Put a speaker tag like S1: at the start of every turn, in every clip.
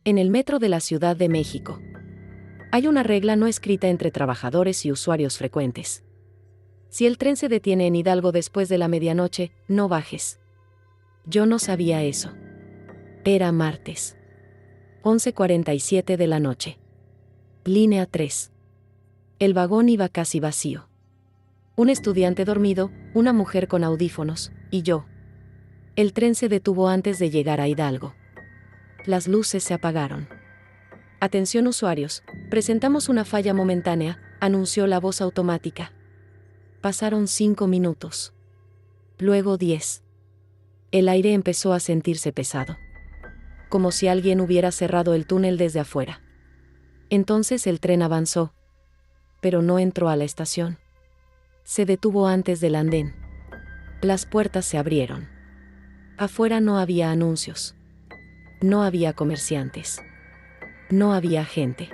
S1: En el metro de la Ciudad de México, hay una regla no escrita entre trabajadores y usuarios frecuentes. Si el tren se detiene en Hidalgo después de la medianoche, no bajes. Yo no sabía eso. Era martes. 11:47 de la noche. Línea 3. El vagón iba casi vacío. Un estudiante dormido, una mujer con audífonos, y yo. El tren se detuvo antes de llegar a Hidalgo. Las luces se apagaron. Atención usuarios, presentamos una falla momentánea, anunció la voz automática. Pasaron 5 minutos. Luego 10. El aire empezó a sentirse pesado. Como si alguien hubiera cerrado el túnel desde afuera. Entonces el tren avanzó. Pero no entró a la estación. Se detuvo antes del andén. Las puertas se abrieron. Afuera no había anuncios. No había comerciantes. No había gente.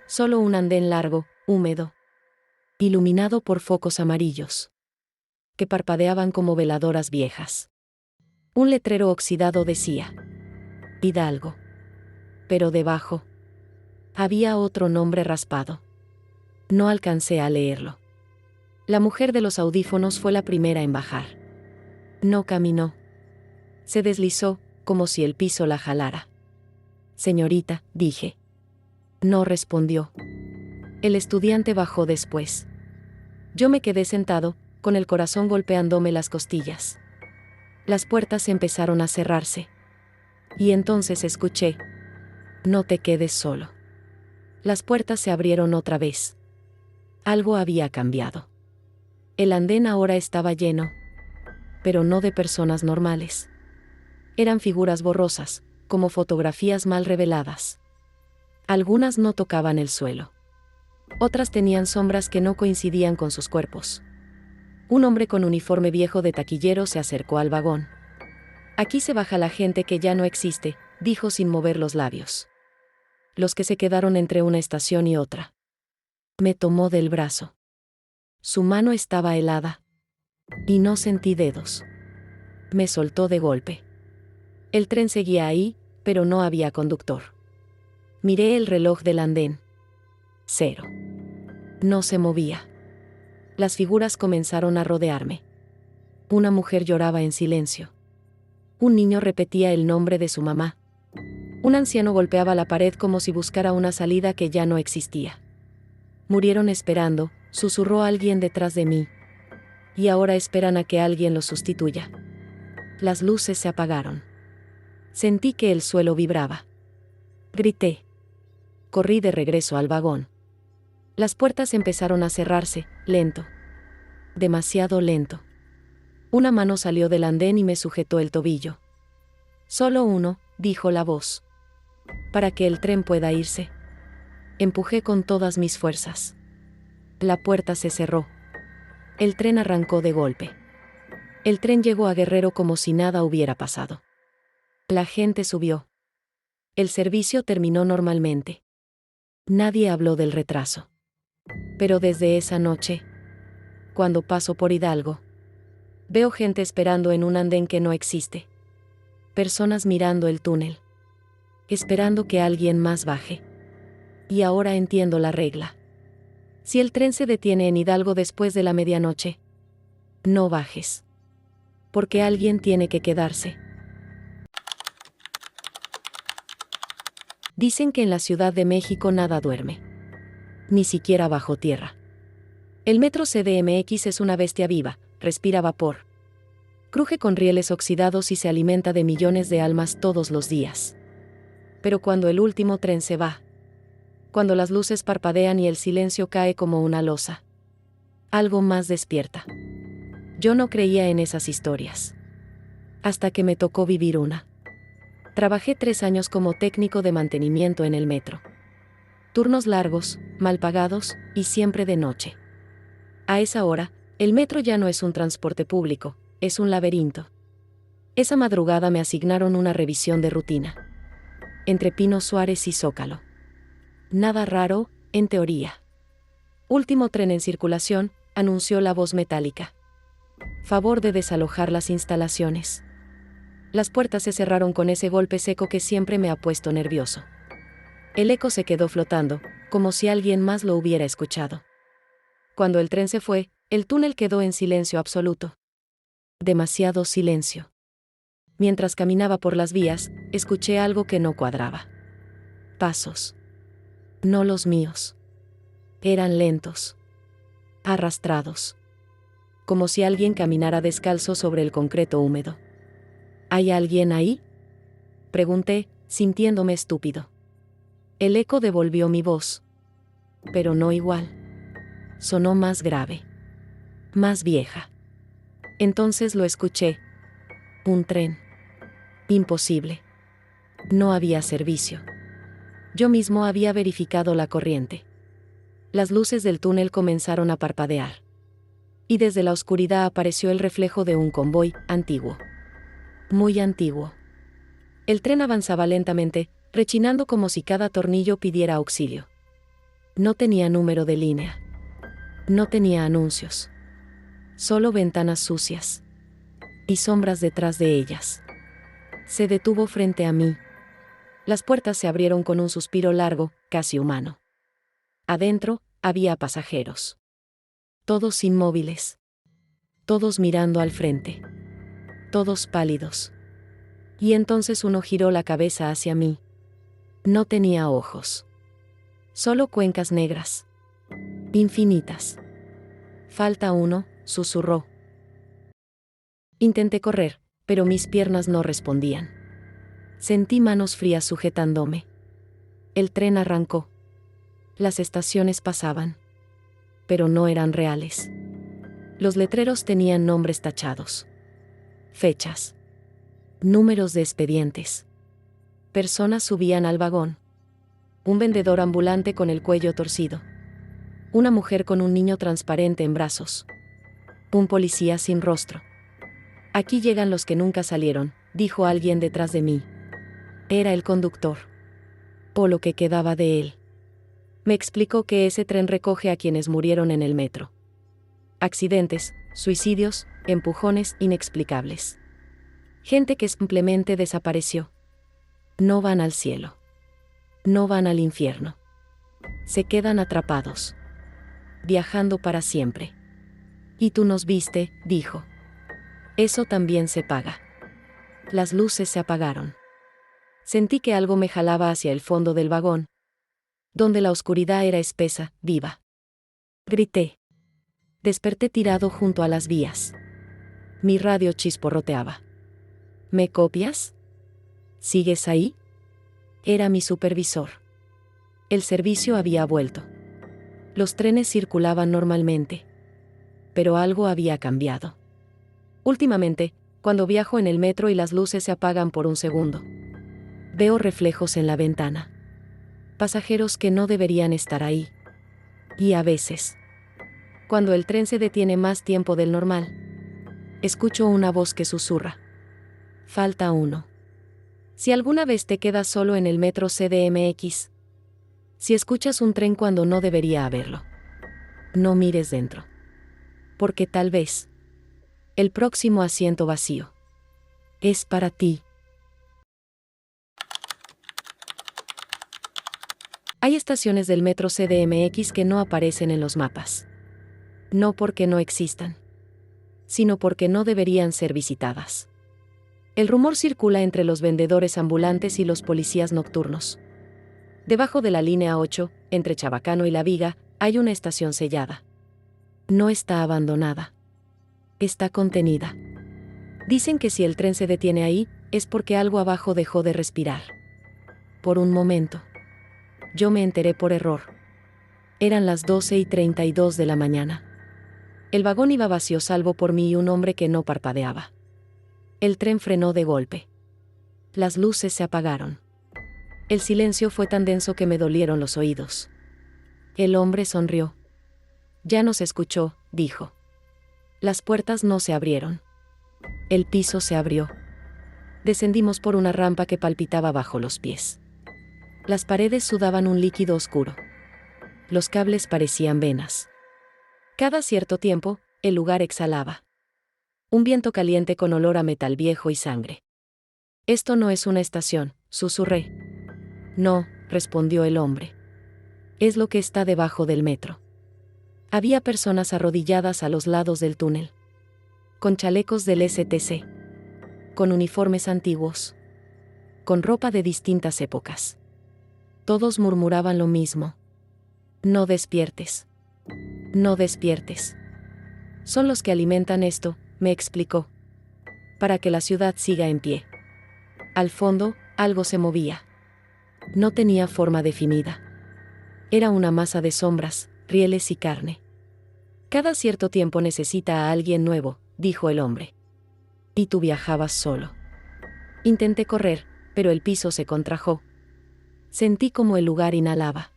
S1: Solo un andén largo, húmedo, iluminado por focos amarillos, que parpadeaban como veladoras viejas. Un letrero oxidado decía: Hidalgo. Pero debajo había otro nombre raspado. No alcancé a leerlo. La mujer de los audífonos fue la primera en bajar. No caminó. Se deslizó, como si el piso la jalara. Señorita, dije. No respondió. El estudiante bajó después. Yo me quedé sentado, con el corazón golpeándome las costillas. Las puertas empezaron a cerrarse. Y entonces escuché: no te quedes solo. Las puertas se abrieron otra vez. Algo había cambiado. El andén ahora estaba lleno. Pero no de personas normales. Eran figuras borrosas, como fotografías mal reveladas. Algunas no tocaban el suelo. Otras tenían sombras que no coincidían con sus cuerpos. Un hombre con uniforme viejo de taquillero se acercó al vagón. Aquí se baja la gente que ya no existe, dijo sin mover los labios. Los que se quedaron entre una estación y otra. Me tomó del brazo. Su mano estaba helada. Y no sentí dedos. Me soltó de golpe. El tren seguía ahí, pero no había conductor. Miré el reloj del andén. 0. No se movía. Las figuras comenzaron a rodearme. Una mujer lloraba en silencio. Un niño repetía el nombre de su mamá. Un anciano golpeaba la pared como si buscara una salida que ya no existía. Murieron esperando, susurró alguien detrás de mí. Y ahora esperan a que alguien los sustituya. Las luces se apagaron. Sentí que el suelo vibraba. Grité. Corrí de regreso al vagón. Las puertas empezaron a cerrarse, lento. Demasiado lento. Una mano salió del andén y me sujetó el tobillo. Solo uno, dijo la voz. Para que el tren pueda irse. Empujé con todas mis fuerzas. La puerta se cerró. El tren arrancó de golpe. El tren llegó a Guerrero como si nada hubiera pasado. La gente subió. El servicio terminó normalmente. Nadie habló del retraso. Pero desde esa noche, cuando paso por Hidalgo, veo gente esperando en un andén que no existe. Personas mirando el túnel. Esperando que alguien más baje. Y ahora entiendo la regla. Si el tren se detiene en Hidalgo después de la medianoche, no bajes. Porque alguien tiene que quedarse. Dicen que en la Ciudad de México nada duerme. Ni siquiera bajo tierra. El metro CDMX es una bestia viva, respira vapor. Cruje con rieles oxidados y se alimenta de millones de almas todos los días. Pero cuando el último tren se va, cuando las luces parpadean y el silencio cae como una losa, algo más despierta. Yo no creía en esas historias. Hasta que me tocó vivir una. Trabajé 3 años como técnico de mantenimiento en el metro. Turnos largos, mal pagados, y siempre de noche. A esa hora, el metro ya no es un transporte público, es un laberinto. Esa madrugada me asignaron una revisión de rutina. Entre Pino Suárez y Zócalo. Nada raro, en teoría. Último tren en circulación, anunció la voz metálica. Favor de desalojar las instalaciones. Las puertas se cerraron con ese golpe seco que siempre me ha puesto nervioso. El eco se quedó flotando, como si alguien más lo hubiera escuchado. Cuando el tren se fue, el túnel quedó en silencio absoluto. Demasiado silencio. Mientras caminaba por las vías, escuché algo que no cuadraba. Pasos. No los míos. Eran lentos. Arrastrados. Como si alguien caminara descalzo sobre el concreto húmedo. ¿Hay alguien ahí?, pregunté, sintiéndome estúpido. El eco devolvió mi voz. Pero no igual. Sonó más grave. Más vieja. Entonces lo escuché. Un tren. Imposible. No había servicio. Yo mismo había verificado la corriente. Las luces del túnel comenzaron a parpadear. Y desde la oscuridad apareció el reflejo de un convoy antiguo. Muy antiguo. El tren avanzaba lentamente, rechinando como si cada tornillo pidiera auxilio. No tenía número de línea. No tenía anuncios. Solo ventanas sucias. Y sombras detrás de ellas. Se detuvo frente a mí. Las puertas se abrieron con un suspiro largo, casi humano. Adentro, había pasajeros. Todos inmóviles. Todos mirando al frente. Todos pálidos. Y entonces uno giró la cabeza hacia mí. No tenía ojos. Solo cuencas negras. Infinitas. Falta uno, susurró. Intenté correr, pero mis piernas no respondían. Sentí manos frías sujetándome. El tren arrancó. Las estaciones pasaban. Pero no eran reales. Los letreros tenían nombres tachados. Fechas. Números de expedientes. Personas subían al vagón. Un vendedor ambulante con el cuello torcido. Una mujer con un niño transparente en brazos. Un policía sin rostro. Aquí llegan los que nunca salieron, dijo alguien detrás de mí. Era el conductor. O lo que quedaba de él. Me explicó que ese tren recoge a quienes murieron en el metro. Accidentes, suicidios, empujones inexplicables. Gente que simplemente desapareció. No van al cielo. No van al infierno. Se quedan atrapados. Viajando para siempre. Y tú nos viste, dijo. Eso también se paga. Las luces se apagaron. Sentí que algo me jalaba hacia el fondo del vagón, donde la oscuridad era espesa, viva. Grité. Desperté tirado junto a las vías. Mi radio chisporroteaba. ¿Me copias? ¿Sigues ahí? Era mi supervisor. El servicio había vuelto. Los trenes circulaban normalmente. Pero algo había cambiado. Últimamente, cuando viajo en el metro y las luces se apagan por un segundo, veo reflejos en la ventana. Pasajeros que no deberían estar ahí. Y a veces, cuando el tren se detiene más tiempo del normal, escucho una voz que susurra. Falta uno. Si alguna vez te quedas solo en el metro CDMX, si escuchas un tren cuando no debería haberlo, no mires dentro. Porque tal vez el próximo asiento vacío es para ti. Hay estaciones del metro CDMX que no aparecen en los mapas. No porque no existan, sino porque no deberían ser visitadas. El rumor circula entre los vendedores ambulantes y los policías nocturnos. Debajo de la línea 8, entre Chabacano y La Viga, hay una estación sellada. No está abandonada. Está contenida. Dicen que si el tren se detiene ahí, es porque algo abajo dejó de respirar. Por un momento. Yo me enteré por error. Eran las 12:32 de la mañana. El vagón iba vacío salvo por mí y un hombre que no parpadeaba. El tren frenó de golpe. Las luces se apagaron. El silencio fue tan denso que me dolieron los oídos. El hombre sonrió. Ya nos escuchó, dijo. Las puertas no se abrieron. El piso se abrió. Descendimos por una rampa que palpitaba bajo los pies. Las paredes sudaban un líquido oscuro. los cables parecían venas. Cada cierto tiempo, el lugar exhalaba un viento caliente con olor a metal viejo y sangre. «Esto no es una estación», susurré. «No», respondió el hombre. «Es lo que está debajo del metro». Había personas arrodilladas a los lados del túnel, con chalecos del STC, con uniformes antiguos, con ropa de distintas épocas. Todos murmuraban lo mismo. «No despiertes. No despiertes. Son los que alimentan esto», me explicó. «Para que la ciudad siga en pie». Al fondo, algo se movía. No tenía forma definida. Era una masa de sombras, rieles y carne. «Cada cierto tiempo necesita a alguien nuevo», dijo el hombre. «Y tú viajabas solo». Intenté correr, pero el piso se contrajo. Sentí como el lugar inhalaba.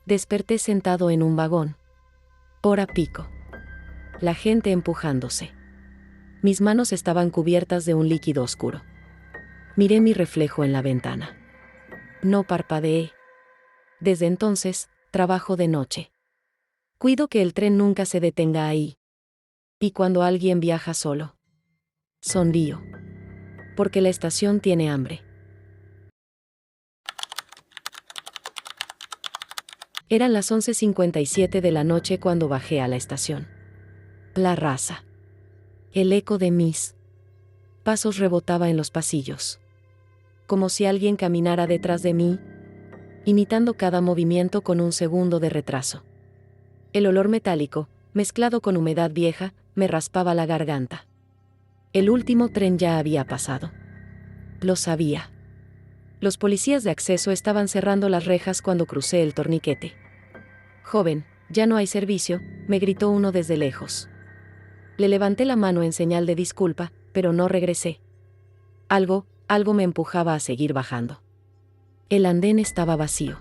S1: Desperté sentado en un vagón. Hora pico. La gente empujándose. Mis manos estaban cubiertas de un líquido oscuro. Miré mi reflejo en la ventana. No parpadeé. Desde entonces, trabajo de noche. Cuido que el tren nunca se detenga ahí. Y cuando alguien viaja solo, sonrío. Porque la estación tiene hambre. Eran las 11:57 de la noche cuando bajé a la estación. La raza. El eco de mis pasos rebotaba en los pasillos. Como si alguien caminara detrás de mí, imitando cada movimiento con un segundo de retraso. El olor metálico, mezclado con humedad vieja, me raspaba la garganta. El último tren ya había pasado. Lo sabía. Los policías de acceso estaban cerrando las rejas cuando crucé el torniquete. «Joven, ya no hay servicio», me gritó uno desde lejos. Le levanté la mano en señal de disculpa, pero no regresé. Algo me empujaba a seguir bajando. El andén estaba vacío.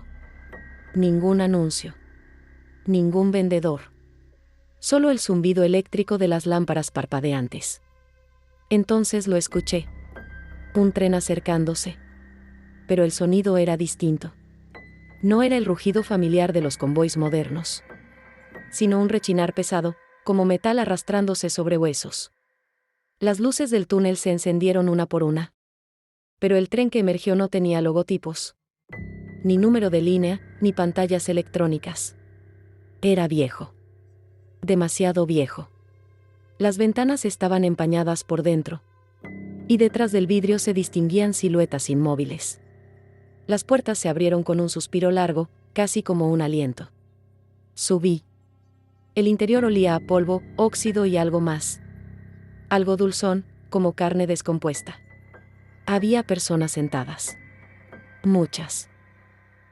S1: Ningún anuncio. Ningún vendedor. Solo el zumbido eléctrico de las lámparas parpadeantes. Entonces lo escuché. Un tren acercándose. Pero el sonido era distinto. No era el rugido familiar de los convoys modernos, sino un rechinar pesado, como metal arrastrándose sobre huesos. Las luces del túnel se encendieron una por una. Pero el tren que emergió no tenía logotipos, ni número de línea, ni pantallas electrónicas. Era viejo. Demasiado viejo. Las ventanas estaban empañadas por dentro, y detrás del vidrio se distinguían siluetas inmóviles. Las puertas se abrieron con un suspiro largo, casi como un aliento. Subí. El interior olía a polvo, óxido y algo más. Algo dulzón, como carne descompuesta. Había personas sentadas. Muchas.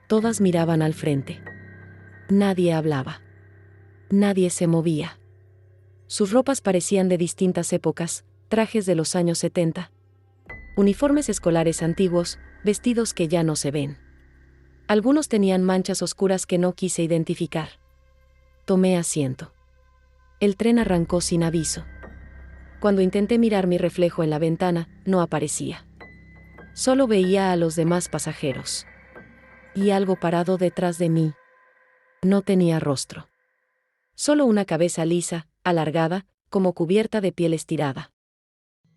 S1: Todas miraban al frente. Nadie hablaba. Nadie se movía. Sus ropas parecían de distintas épocas, trajes de los años 70. Uniformes escolares antiguos, vestidos que ya no se ven. Algunos tenían manchas oscuras que no quise identificar. Tomé asiento. El tren arrancó sin aviso. Cuando intenté mirar mi reflejo en la ventana, no aparecía. Solo veía a los demás pasajeros. Y algo parado detrás de mí. No tenía rostro. Solo una cabeza lisa, alargada, como cubierta de piel estirada.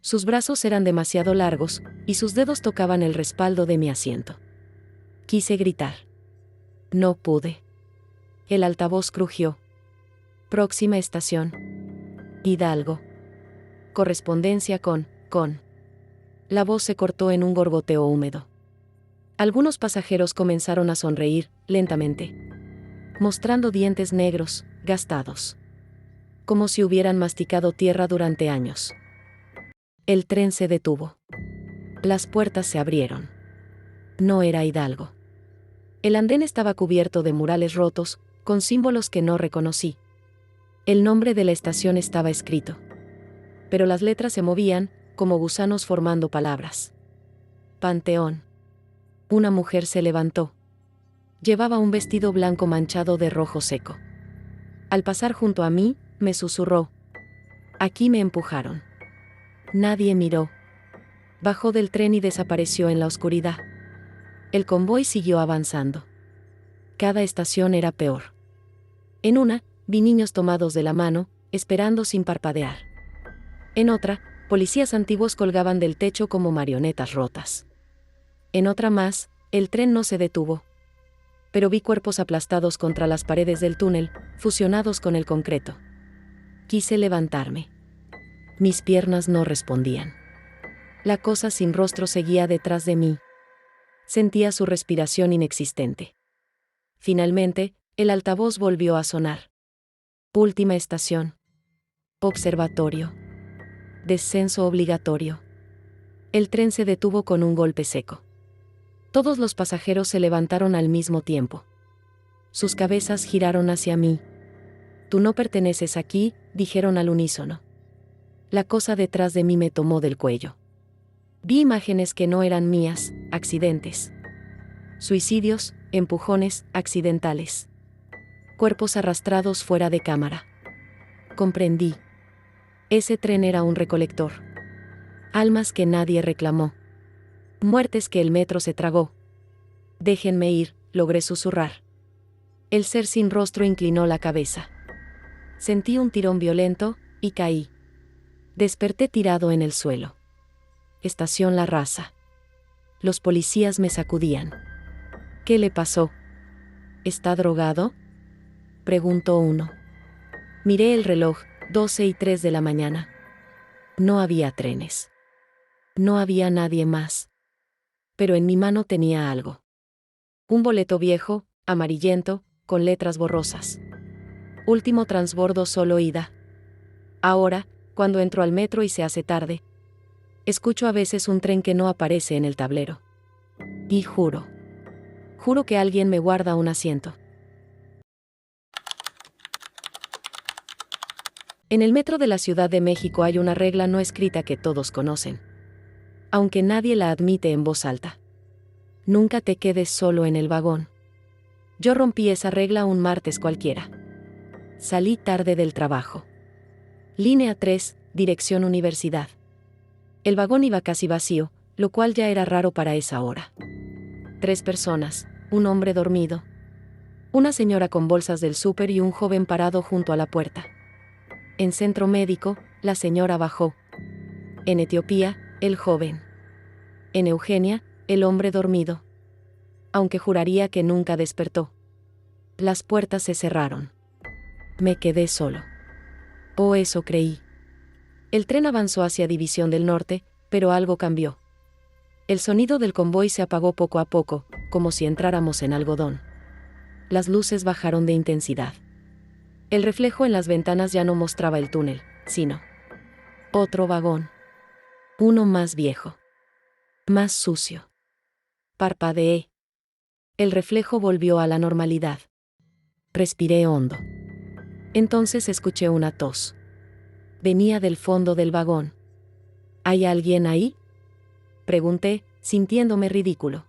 S1: Sus brazos eran demasiado largos, y sus dedos tocaban el respaldo de mi asiento. Quise gritar. No pude. El altavoz crujió. Próxima estación. Hidalgo. Correspondencia con. La voz se cortó en un gorgoteo húmedo. Algunos pasajeros comenzaron a sonreír, lentamente, mostrando dientes negros, gastados. Como si hubieran masticado tierra durante años. El tren se detuvo. Las puertas se abrieron. No era Hidalgo. El andén estaba cubierto de murales rotos, con símbolos que no reconocí. El nombre de la estación estaba escrito. Pero las letras se movían, como gusanos formando palabras. Panteón. Una mujer se levantó. Llevaba un vestido blanco manchado de rojo seco. Al pasar junto a mí, me susurró. Aquí me empujaron. Nadie miró. Bajó del tren y desapareció en la oscuridad. El convoy siguió avanzando. Cada estación era peor. En una, vi niños tomados de la mano, esperando sin parpadear. En otra, policías antiguos colgaban del techo como marionetas rotas. En otra más, el tren no se detuvo. Pero vi cuerpos aplastados contra las paredes del túnel, fusionados con el concreto. Quise levantarme. Mis piernas no respondían. La cosa sin rostro seguía detrás de mí. Sentía su respiración inexistente. Finalmente, el altavoz volvió a sonar. Última estación. Observatorio. Descenso obligatorio. El tren se detuvo con un golpe seco. Todos los pasajeros se levantaron al mismo tiempo. Sus cabezas giraron hacia mí. «Tú no perteneces aquí», dijeron al unísono. La cosa detrás de mí me tomó del cuello. Vi imágenes que no eran mías, accidentes. Suicidios, empujones, accidentales. Cuerpos arrastrados fuera de cámara. Comprendí. Ese tren era un recolector. Almas que nadie reclamó. Muertes que el metro se tragó. «Déjenme ir», logré susurrar. El ser sin rostro inclinó la cabeza. Sentí un tirón violento, y caí. Desperté tirado en el suelo. Estación La Raza. Los policías me sacudían. «¿Qué le pasó? ¿Está drogado?», preguntó uno. Miré el reloj, 12:03 de la mañana. No había trenes. No había nadie más. Pero en mi mano tenía algo. Un boleto viejo, amarillento, con letras borrosas. Último transbordo solo ida. Ahora, cuando entro al metro y se hace tarde, escucho a veces un tren que no aparece en el tablero. Y juro que alguien me guarda un asiento. En el metro de la Ciudad de México hay una regla no escrita que todos conocen, aunque nadie la admite en voz alta. Nunca te quedes solo en el vagón. Yo rompí esa regla un martes cualquiera. Salí tarde del trabajo. Línea 3, dirección Universidad. El vagón iba casi vacío, lo cual ya era raro para esa hora. 3 personas, un hombre dormido, una señora con bolsas del súper y un joven parado junto a la puerta. En Centro Médico, la señora bajó. En Etiopía, el joven. En Eugenia, el hombre dormido. Aunque juraría que nunca despertó. Las puertas se cerraron. Me quedé solo. O eso creí. El tren avanzó hacia División del Norte, pero algo cambió. El sonido del convoy se apagó poco a poco, como si entráramos en algodón. Las luces bajaron de intensidad. El reflejo en las ventanas ya no mostraba el túnel, sino otro vagón. Uno más viejo. Más sucio. Parpadeé. El reflejo volvió a la normalidad. Respiré hondo. Entonces escuché una tos. Venía del fondo del vagón. ¿Hay alguien ahí?, pregunté, sintiéndome ridículo.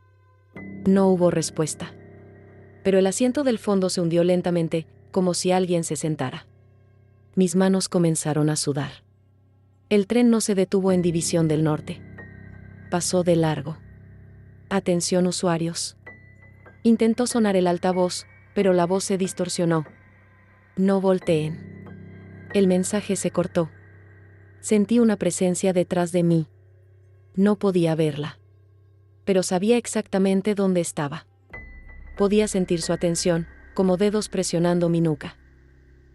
S1: No hubo respuesta. Pero el asiento del fondo se hundió lentamente, como si alguien se sentara. Mis manos comenzaron a sudar. El tren no se detuvo en División del Norte. Pasó de largo. «Atención usuarios». Intentó sonar el altavoz, pero la voz se distorsionó. «No volteen». El mensaje se cortó. Sentí una presencia detrás de mí. No podía verla. Pero sabía exactamente dónde estaba. Podía sentir su atención, como dedos presionando mi nuca.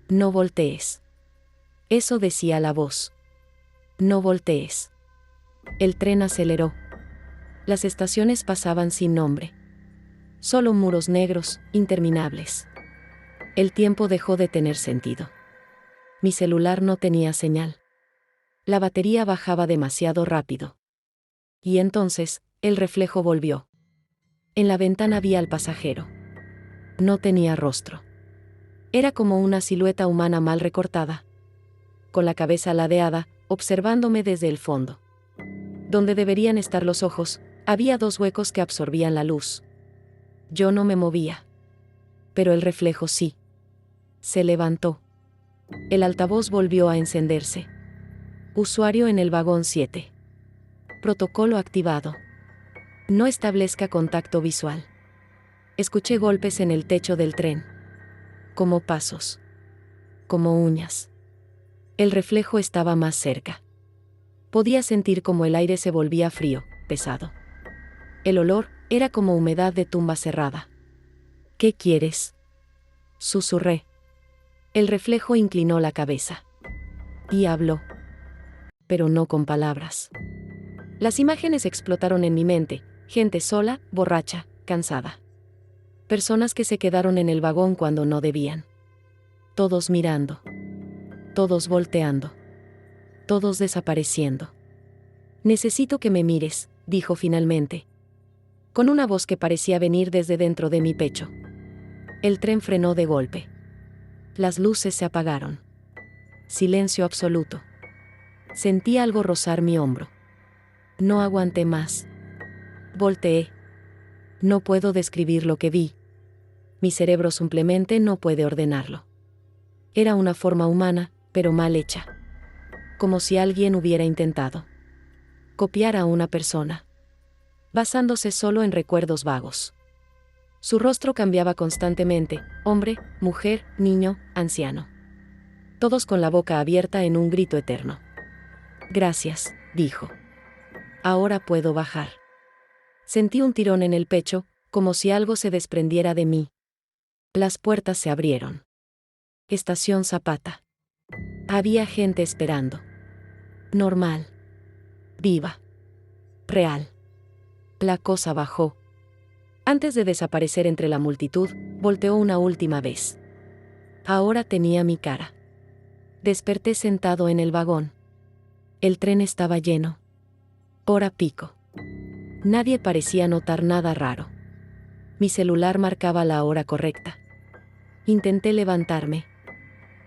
S1: «No voltees». Eso decía la voz. «No voltees». El tren aceleró. Las estaciones pasaban sin nombre. Solo muros negros, interminables. El tiempo dejó de tener sentido. Mi celular no tenía señal. La batería bajaba demasiado rápido. Y entonces, el reflejo volvió. En la ventana vi al pasajero. No tenía rostro. Era como una silueta humana mal recortada. Con la cabeza ladeada, observándome desde el fondo. Donde deberían estar los ojos, había 2 huecos que absorbían la luz. Yo no me movía. Pero el reflejo sí. Se levantó. El altavoz volvió a encenderse. Usuario en el vagón 7. Protocolo activado. No establezca contacto visual. Escuché golpes en el techo del tren. como pasos, como uñas. El reflejo estaba más cerca. Podía sentir como el aire se volvía frío, pesado. El olor era como humedad de tumba cerrada. ¿Qué quieres?, susurré. El reflejo inclinó la cabeza. Y habló. Pero no con palabras. Las imágenes explotaron en mi mente: gente sola, borracha, cansada. Personas que se quedaron en el vagón cuando no debían. Todos mirando. Todos volteando. Todos desapareciendo. Necesito que me mires, dijo finalmente, con una voz que parecía venir desde dentro de mi pecho. El tren frenó de golpe. Las luces se apagaron. Silencio absoluto. Sentí algo rozar mi hombro. No aguanté más. Volteé. No puedo describir lo que vi. Mi cerebro simplemente no puede ordenarlo. Era una forma humana, pero mal hecha. Como si alguien hubiera intentado copiar a una persona, basándose solo en recuerdos vagos. Su rostro cambiaba constantemente: hombre, mujer, niño, anciano. Todos con la boca abierta en un grito eterno. Gracias, dijo. Ahora puedo bajar. Sentí un tirón en el pecho, como si algo se desprendiera de mí. Las puertas se abrieron. Estación Zapata. Había gente esperando. Normal. Viva. Real. La cosa bajó. Antes de desaparecer entre la multitud, volteó una última vez. Ahora tenía mi cara. Desperté sentado en el vagón. El tren estaba lleno. Hora pico. Nadie parecía notar nada raro. Mi celular marcaba la hora correcta. Intenté levantarme,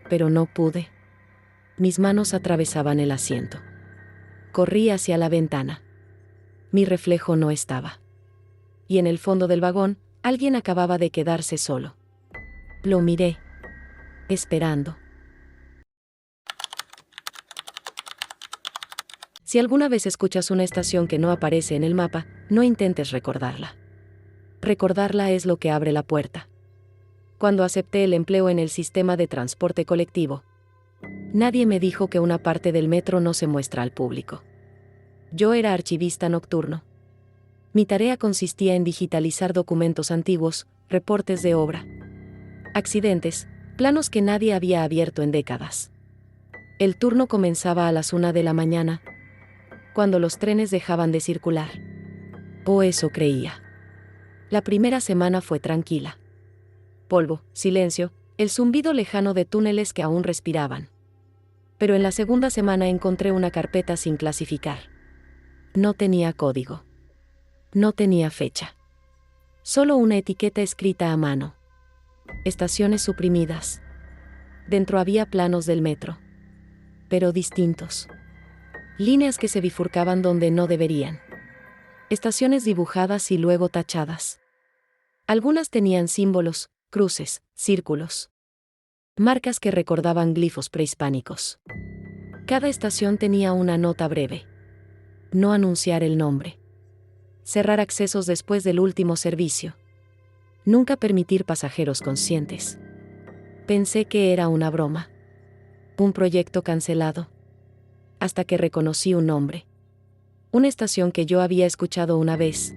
S1: pero no pude. Mis manos atravesaban el asiento. Corrí hacia la ventana. Mi reflejo no estaba. Y en el fondo del vagón, alguien acababa de quedarse solo. Lo miré, esperando. Si alguna vez escuchas una estación que no aparece en el mapa, no intentes recordarla. Recordarla es lo que abre la puerta. Cuando acepté el empleo en el sistema de transporte colectivo, nadie me dijo que una parte del metro no se muestra al público. Yo era archivista nocturno. Mi tarea consistía en digitalizar documentos antiguos, reportes de obra, accidentes, planos que nadie había abierto en décadas. El turno comenzaba a las 1 de la mañana, cuando los trenes dejaban de circular. O eso creía. La primera semana fue tranquila. Polvo, silencio, el zumbido lejano de túneles que aún respiraban. Pero en la segunda semana encontré una carpeta sin clasificar. No tenía código. No tenía fecha. Solo una etiqueta escrita a mano. Estaciones suprimidas. Dentro había planos del metro. Pero distintos. Líneas que se bifurcaban donde no deberían. Estaciones dibujadas y luego tachadas. Algunas tenían símbolos, cruces, círculos. Marcas que recordaban glifos prehispánicos. Cada estación tenía una nota breve. No anunciar el nombre. Cerrar accesos después del último servicio. Nunca permitir pasajeros conscientes. Pensé que era una broma. Un proyecto cancelado. Hasta que reconocí un nombre. Una estación que yo había escuchado una vez.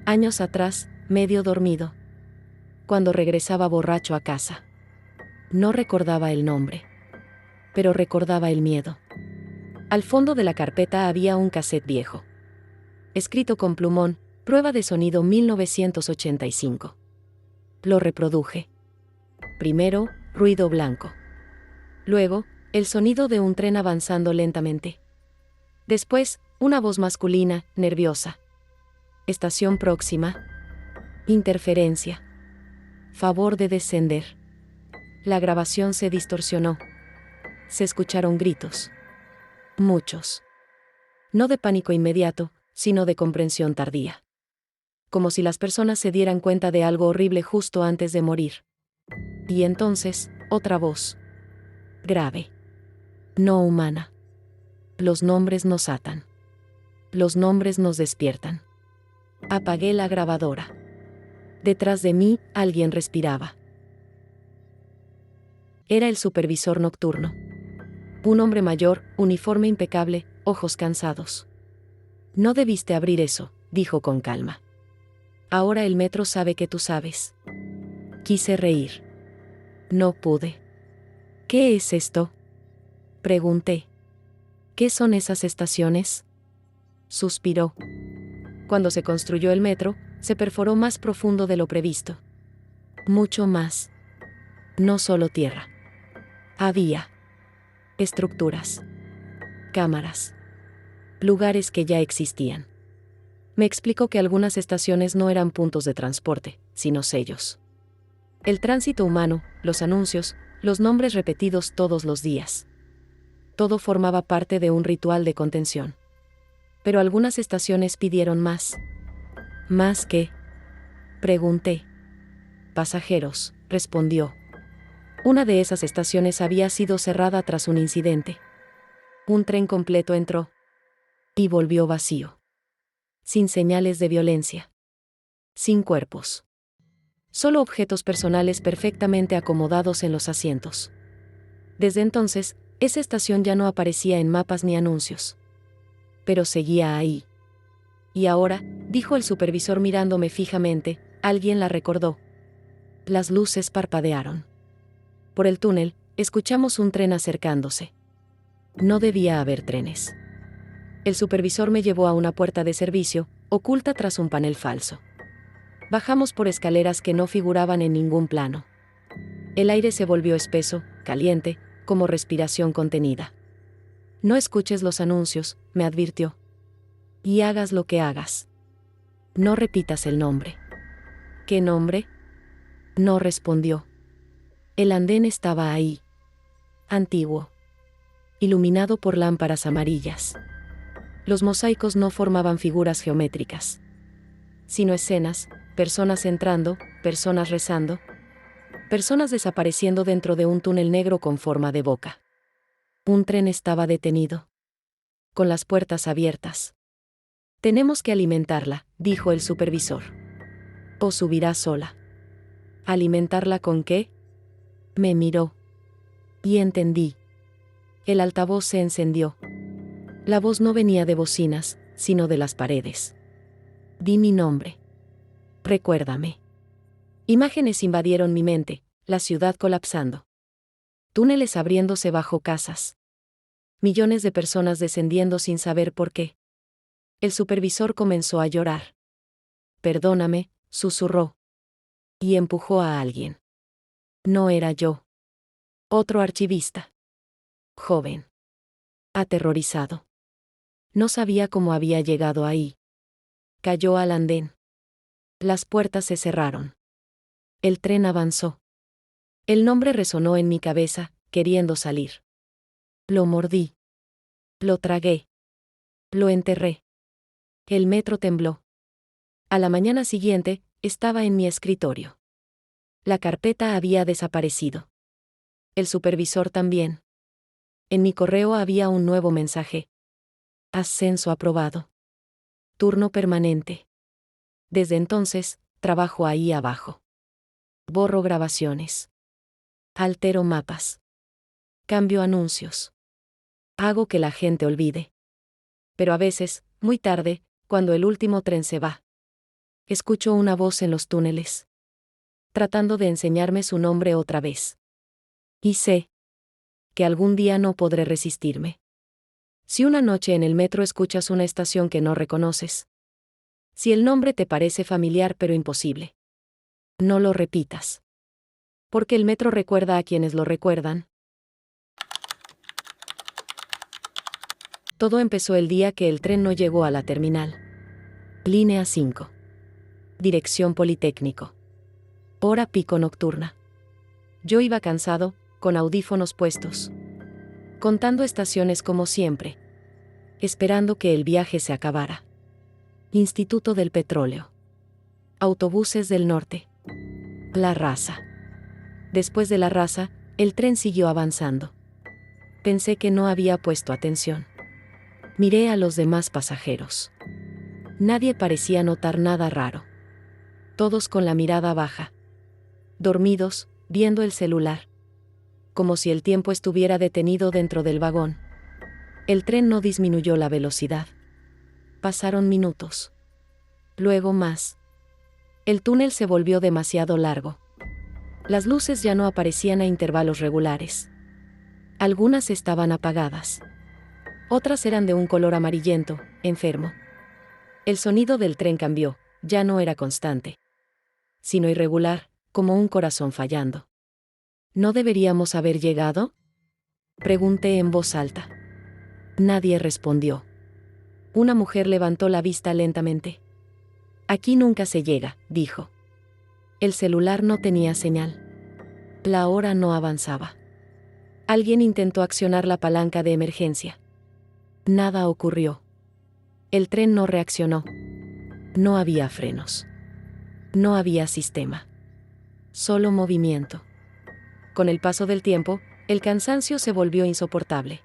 S1: Años atrás, medio dormido. Cuando regresaba borracho a casa. No recordaba el nombre. Pero recordaba el miedo. Al fondo de la carpeta había un cassette viejo. Escrito con plumón, prueba de sonido 1985. Lo reproduje. Primero, ruido blanco. Luego, el sonido de un tren avanzando lentamente. Después, una voz masculina, nerviosa. Estación próxima. Interferencia. Favor de descender. La grabación se distorsionó. Se escucharon gritos. Muchos. No de pánico inmediato, sino de comprensión tardía. Como si las personas se dieran cuenta de algo horrible justo antes de morir. Y entonces, otra voz. Grave. No humana. Los nombres nos atan. Los nombres nos despiertan. Apagué la grabadora. Detrás de mí, alguien respiraba. Era el supervisor nocturno. Un hombre mayor, uniforme impecable, ojos cansados. No debiste abrir eso, dijo con calma. Ahora el metro sabe que tú sabes. Quise reír. No pude. ¿Qué es esto?, pregunté. ¿Qué son esas estaciones?, suspiró. Cuando se construyó el metro, se perforó más profundo de lo previsto. Mucho más. No solo tierra. Había estructuras, cámaras, lugares que ya existían. Me explicó que algunas estaciones no eran puntos de transporte, sino sellos. El tránsito humano, los anuncios, los nombres repetidos todos los días. Todo formaba parte de un ritual de contención. Pero algunas estaciones pidieron más. ¿Más qué?, pregunté. Pasajeros, respondió. Una de esas estaciones había sido cerrada tras un incidente. Un tren completo entró y volvió vacío. Sin señales de violencia. Sin cuerpos. Solo objetos personales perfectamente acomodados en los asientos. Desde entonces, esa estación ya no aparecía en mapas ni anuncios. Pero seguía ahí. Y ahora, dijo el supervisor mirándome fijamente, alguien la recordó. Las luces parpadearon. Por el túnel, escuchamos un tren acercándose. No debía haber trenes. El supervisor me llevó a una puerta de servicio, oculta tras un panel falso. Bajamos por escaleras que no figuraban en ningún plano. El aire se volvió espeso, caliente, como respiración contenida. No escuches los anuncios, me advirtió. Y hagas lo que hagas. No repitas el nombre. ¿Qué nombre?, no respondió. El andén estaba ahí. Antiguo. Iluminado por lámparas amarillas. Los mosaicos no formaban figuras geométricas, sino escenas, personas entrando, personas rezando, personas desapareciendo dentro de un túnel negro con forma de boca. Un tren estaba detenido, con las puertas abiertas. Tenemos que alimentarla, dijo el supervisor. O subirá sola. ¿Alimentarla con qué?, me miró. Y entendí. El altavoz se encendió. La voz no venía de bocinas, sino de las paredes. Di mi nombre. Recuérdame. Imágenes invadieron mi mente, la ciudad colapsando. Túneles abriéndose bajo casas. Millones de personas descendiendo sin saber por qué. El supervisor comenzó a llorar. Perdóname, susurró. Y empujó a alguien. No era yo. Otro archivista. Joven. Aterrorizado. No sabía cómo había llegado ahí. Cayó al andén. Las puertas se cerraron. El tren avanzó. El nombre resonó en mi cabeza, queriendo salir. Lo mordí. Lo tragué. Lo enterré. El metro tembló. A la mañana siguiente, estaba en mi escritorio. La carpeta había desaparecido. El supervisor también. En mi correo había un nuevo mensaje. Ascenso aprobado. Turno permanente. Desde entonces, trabajo ahí abajo. Borro grabaciones. Altero mapas. Cambio anuncios. Hago que la gente olvide. Pero a veces, muy tarde, cuando el último tren se va, escucho una voz en los túneles, tratando de enseñarme su nombre otra vez. Y sé que algún día no podré resistirme. Si una noche en el metro escuchas una estación que no reconoces, si el nombre te parece familiar pero imposible, no lo repitas. Porque el metro recuerda a quienes lo recuerdan. Todo empezó el día que el tren no llegó a la terminal. Línea 5. Dirección Politécnico. Hora pico nocturna. Yo iba cansado, con audífonos puestos. Contando estaciones como siempre. Esperando que el viaje se acabara. Instituto del Petróleo. Autobuses del Norte. La Raza. Después de La Raza, el tren siguió avanzando. Pensé que no había puesto atención. Miré a los demás pasajeros. Nadie parecía notar nada raro. Todos con la mirada baja. Dormidos, viendo el celular. como si el tiempo estuviera detenido dentro del vagón. El tren no disminuyó la velocidad. Pasaron minutos. Luego más. El túnel se volvió demasiado largo. Las luces ya no aparecían a intervalos regulares. Algunas estaban apagadas. Otras eran de un color amarillento, enfermo. El sonido del tren cambió, ya no era constante, sino irregular, como un corazón fallando. ¿No deberíamos haber llegado?, pregunté en voz alta. Nadie respondió. Una mujer levantó la vista lentamente. Aquí nunca se llega, dijo. El celular no tenía señal. La hora no avanzaba. Alguien intentó accionar la palanca de emergencia. Nada ocurrió. El tren no reaccionó. No había frenos. No había sistema. Solo movimiento. Con el paso del tiempo, el cansancio se volvió insoportable.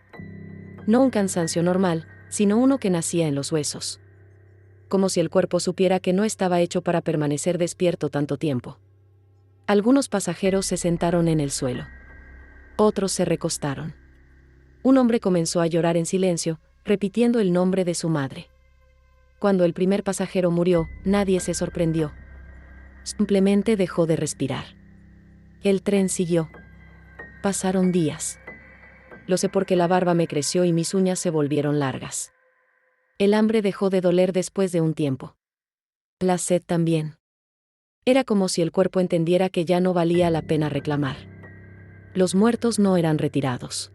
S1: No un cansancio normal, sino uno que nacía en los huesos. Como si el cuerpo supiera que no estaba hecho para permanecer despierto tanto tiempo. Algunos pasajeros se sentaron en el suelo. Otros se recostaron. Un hombre comenzó a llorar en silencio, repitiendo el nombre de su madre. Cuando el primer pasajero murió, nadie se sorprendió. Simplemente dejó de respirar. El tren siguió. Pasaron días. Lo sé porque la barba me creció y mis uñas se volvieron largas. El hambre dejó de doler después de un tiempo. La sed también. Era como si el cuerpo entendiera que ya no valía la pena reclamar. Los muertos no eran retirados.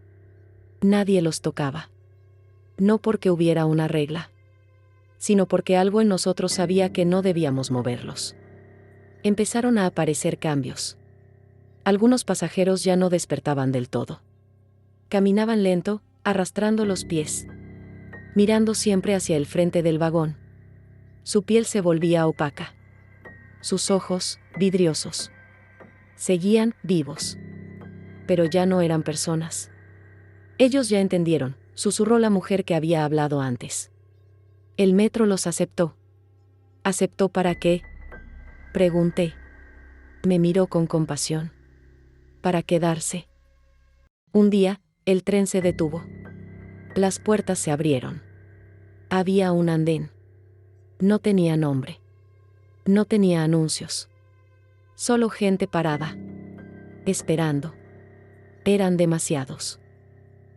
S1: Nadie los tocaba. No porque hubiera una regla, sino porque algo en nosotros sabía que no debíamos moverlos. Empezaron a aparecer cambios. Algunos pasajeros ya no despertaban del todo. Caminaban lento, arrastrando los pies, mirando siempre hacia el frente del vagón. Su piel se volvía opaca. Sus ojos, vidriosos. Seguían vivos. Pero ya no eran personas. Ellos ya entendieron, susurró la mujer que había hablado antes. El metro los aceptó. ¿Aceptó para qué?, pregunté. Me miró con compasión. Para quedarse. Un día, el tren se detuvo. Las puertas se abrieron. Había un andén. No tenía nombre. No tenía anuncios. Solo gente parada. Esperando. Eran demasiados.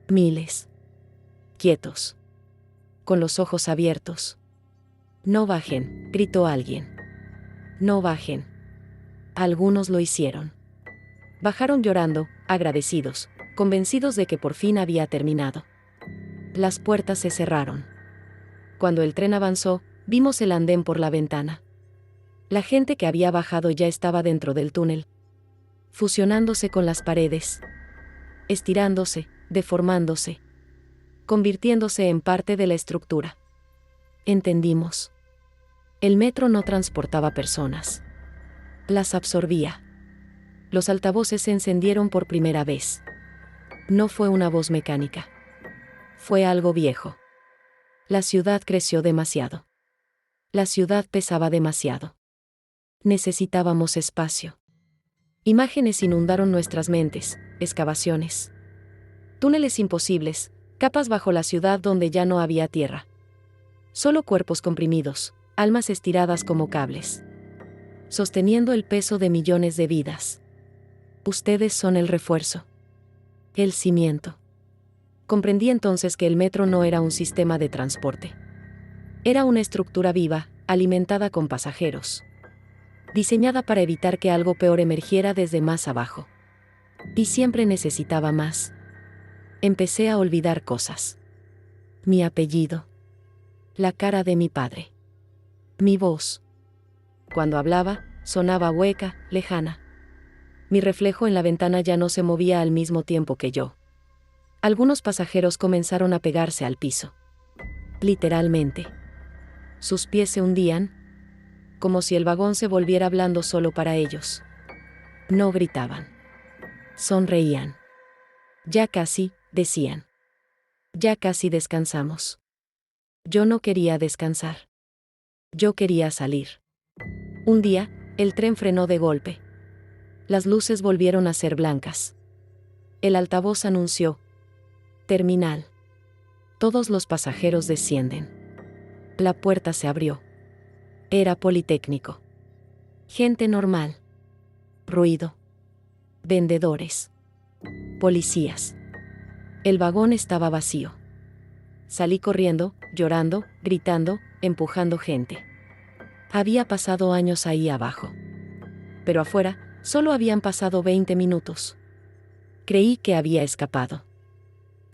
S1: Miles. Quietos. Con los ojos abiertos. No bajen, gritó alguien. No bajen. Algunos lo hicieron. Bajaron llorando, agradecidos, convencidos de que por fin había terminado. Las puertas se cerraron. Cuando el tren avanzó, vimos el andén por la ventana. La gente que había bajado ya estaba dentro del túnel, fusionándose con las paredes, estirándose, deformándose, convirtiéndose en parte de la estructura. Entendimos. El metro no transportaba personas. Las absorbía. Los altavoces se encendieron por primera vez. No fue una voz mecánica. Fue algo viejo. La ciudad creció demasiado. La ciudad pesaba demasiado. Necesitábamos espacio. Imágenes inundaron nuestras mentes, excavaciones. Túneles imposibles, capas bajo la ciudad donde ya no había tierra. Solo cuerpos comprimidos, almas estiradas como cables. Sosteniendo el peso de millones de vidas. Ustedes son el refuerzo. El cimiento. Comprendí entonces que el metro no era un sistema de transporte. Era una estructura viva, alimentada con pasajeros. Diseñada para evitar que algo peor emergiera desde más abajo. Y siempre necesitaba más. Empecé a olvidar cosas. Mi apellido. La cara de mi padre. Mi voz. Cuando hablaba, sonaba hueca, lejana. Mi reflejo en la ventana ya no se movía al mismo tiempo que yo. Algunos pasajeros comenzaron a pegarse al piso. Literalmente. Sus pies se hundían, como si el vagón se volviera blando solo para ellos. No gritaban. Sonreían. Ya casi, decían. Ya casi descansamos. Yo no quería descansar. Yo quería salir. Un día, el tren frenó de golpe. Las luces volvieron a ser blancas. El altavoz anunció: Terminal. Todos los pasajeros descienden. La puerta se abrió. Era Politécnico. Gente normal. Ruido. Vendedores. Policías. El vagón estaba vacío. Salí corriendo, llorando, gritando, empujando gente. Había pasado años ahí abajo. Pero afuera, solo habían pasado 20 minutos. Creí que había escapado.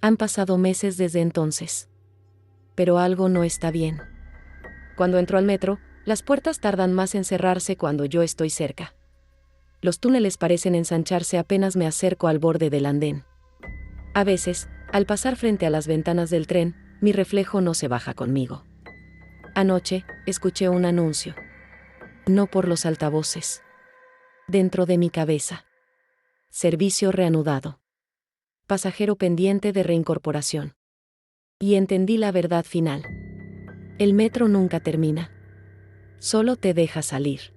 S1: Han pasado meses desde entonces. Pero algo no está bien. Cuando entro al metro, las puertas tardan más en cerrarse cuando yo estoy cerca. Los túneles parecen ensancharse apenas me acerco al borde del andén. A veces, al pasar frente a las ventanas del tren, mi reflejo no se baja conmigo. Anoche, escuché un anuncio. No por los altavoces. Dentro de mi cabeza. Servicio reanudado. Pasajero pendiente de reincorporación. Y entendí la verdad final. El metro nunca termina. Solo te deja salir.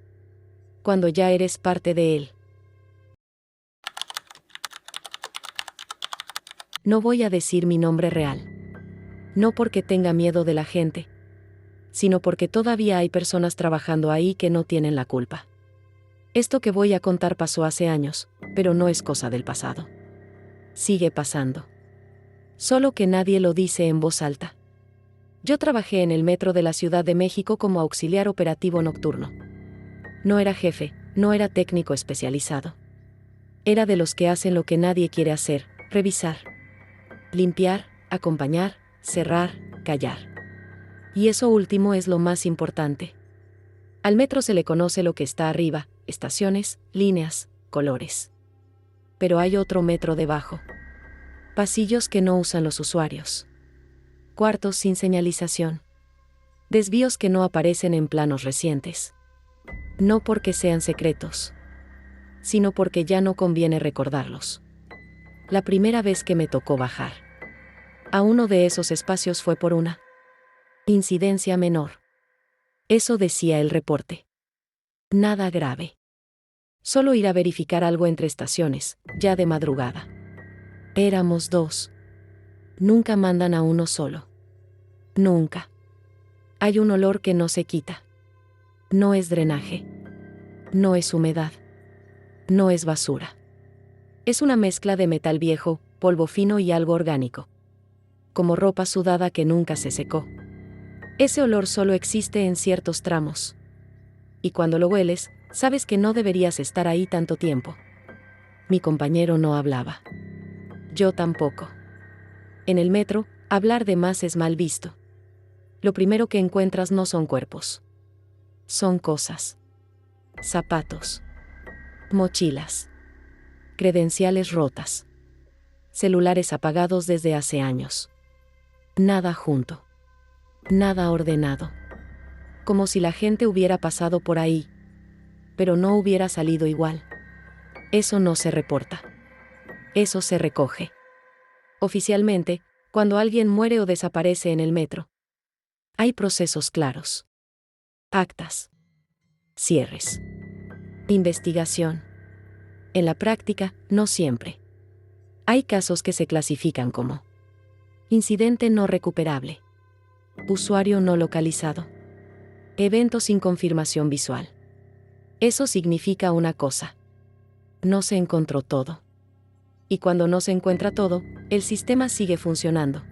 S1: Cuando ya eres parte de él. No voy a decir mi nombre real. No porque tenga miedo de la gente, sino porque todavía hay personas trabajando ahí que no tienen la culpa. Esto que voy a contar pasó hace años, pero no es cosa del pasado. Sigue pasando. Solo que nadie lo dice en voz alta. Yo trabajé en el metro de la Ciudad de México como auxiliar operativo nocturno. No era jefe, no era técnico especializado. Era de los que hacen lo que nadie quiere hacer: revisar, limpiar, acompañar, cerrar, callar. Y eso último es lo más importante. Al metro se le conoce lo que está arriba: estaciones, líneas, colores. Pero hay otro metro debajo. Pasillos que no usan los usuarios. Cuartos sin señalización. Desvíos que no aparecen en planos recientes. No porque sean secretos, sino porque ya no conviene recordarlos. La primera vez que me tocó bajar a uno de esos espacios fue por una incidencia menor. Eso decía el reporte. Nada grave. Solo ir a verificar algo entre estaciones, ya de madrugada. Éramos 2. Nunca mandan a uno solo. Nunca. Hay un olor que no se quita. No es drenaje. No es humedad. No es basura. Es una mezcla de metal viejo, polvo fino y algo orgánico. Como ropa sudada que nunca se secó. Ese olor solo existe en ciertos tramos. Y cuando lo hueles, sabes que no deberías estar ahí tanto tiempo. Mi compañero no hablaba. Yo tampoco. En el metro, hablar de más es mal visto. Lo primero que encuentras no son cuerpos. Son cosas. Zapatos. Mochilas. Credenciales rotas. Celulares apagados desde hace años. Nada junto. Nada ordenado. Como si la gente hubiera pasado por ahí, pero no hubiera salido igual. Eso no se reporta. Eso se recoge. Oficialmente, cuando alguien muere o desaparece en el metro, hay procesos claros. Actas. Cierres. Investigación. En la práctica, no siempre. Hay casos que se clasifican como incidente no recuperable, usuario no localizado, evento sin confirmación visual. Eso significa una cosa: no se encontró todo. Y cuando no se encuentra todo, el sistema sigue funcionando.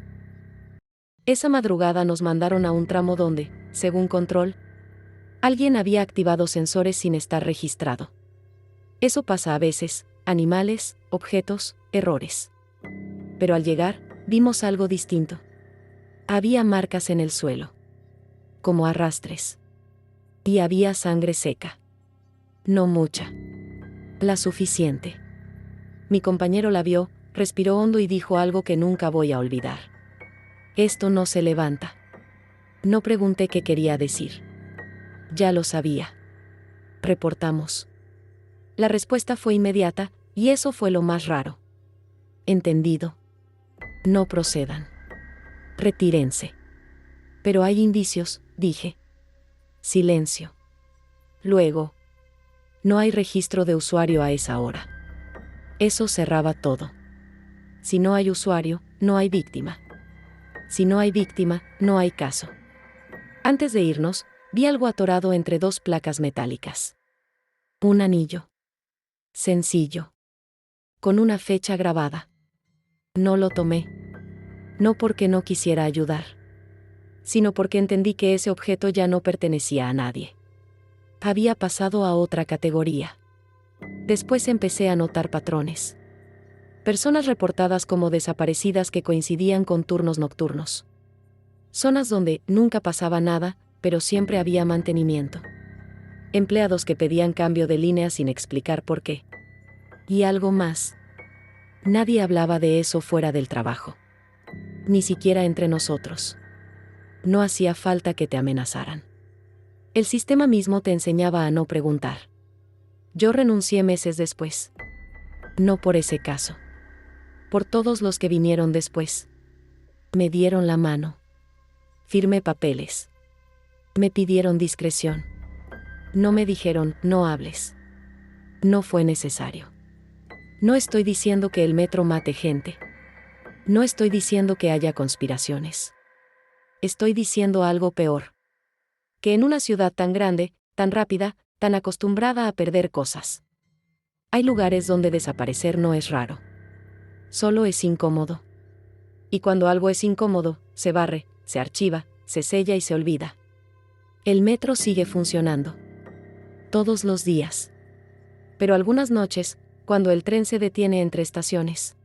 S1: Esa madrugada nos mandaron a un tramo donde, según control, alguien había activado sensores sin estar registrado. Eso pasa a veces: animales, objetos, errores. Pero al llegar, vimos algo distinto. Había marcas en el suelo, como arrastres. Y había sangre seca. No mucha. La suficiente. Mi compañero la vio, respiró hondo y dijo algo que nunca voy a olvidar. Esto no se levanta. No pregunté qué quería decir. Ya lo sabía. Reportamos. La respuesta fue inmediata, y eso fue lo más raro. Entendido. No procedan. Retírense. Pero hay indicios, dije. Silencio. Luego. No hay registro de usuario a esa hora. Eso cerraba todo. Si no hay usuario, no hay víctima. Si no hay víctima, no hay caso. Antes de irnos, vi algo atorado entre dos placas metálicas. Un anillo. Sencillo. Con una fecha grabada. No lo tomé. No porque no quisiera ayudar, sino porque entendí que ese objeto ya no pertenecía a nadie. Había pasado a otra categoría. Después empecé a notar patrones. Personas reportadas como desaparecidas que coincidían con turnos nocturnos. Zonas donde nunca pasaba nada, pero siempre había mantenimiento. Empleados que pedían cambio de línea sin explicar por qué. Y algo más. Nadie hablaba de eso fuera del trabajo. Ni siquiera entre nosotros. No hacía falta que te amenazaran. El sistema mismo te enseñaba a no preguntar. Yo renuncié meses después. No por ese caso. Por todos los que vinieron después. Me dieron la mano. Firmé papeles. Me pidieron discreción. No me dijeron, no hables. No fue necesario. No estoy diciendo que el metro mate gente. No estoy diciendo que haya conspiraciones. Estoy diciendo algo peor. Que en una ciudad tan grande, tan rápida, tan acostumbrada a perder cosas. Hay lugares donde desaparecer no es raro. Solo es incómodo. Y cuando algo es incómodo, se barre, se archiva, se sella y se olvida. El metro sigue funcionando. Todos los días. Pero algunas noches, cuando el tren se detiene entre estaciones.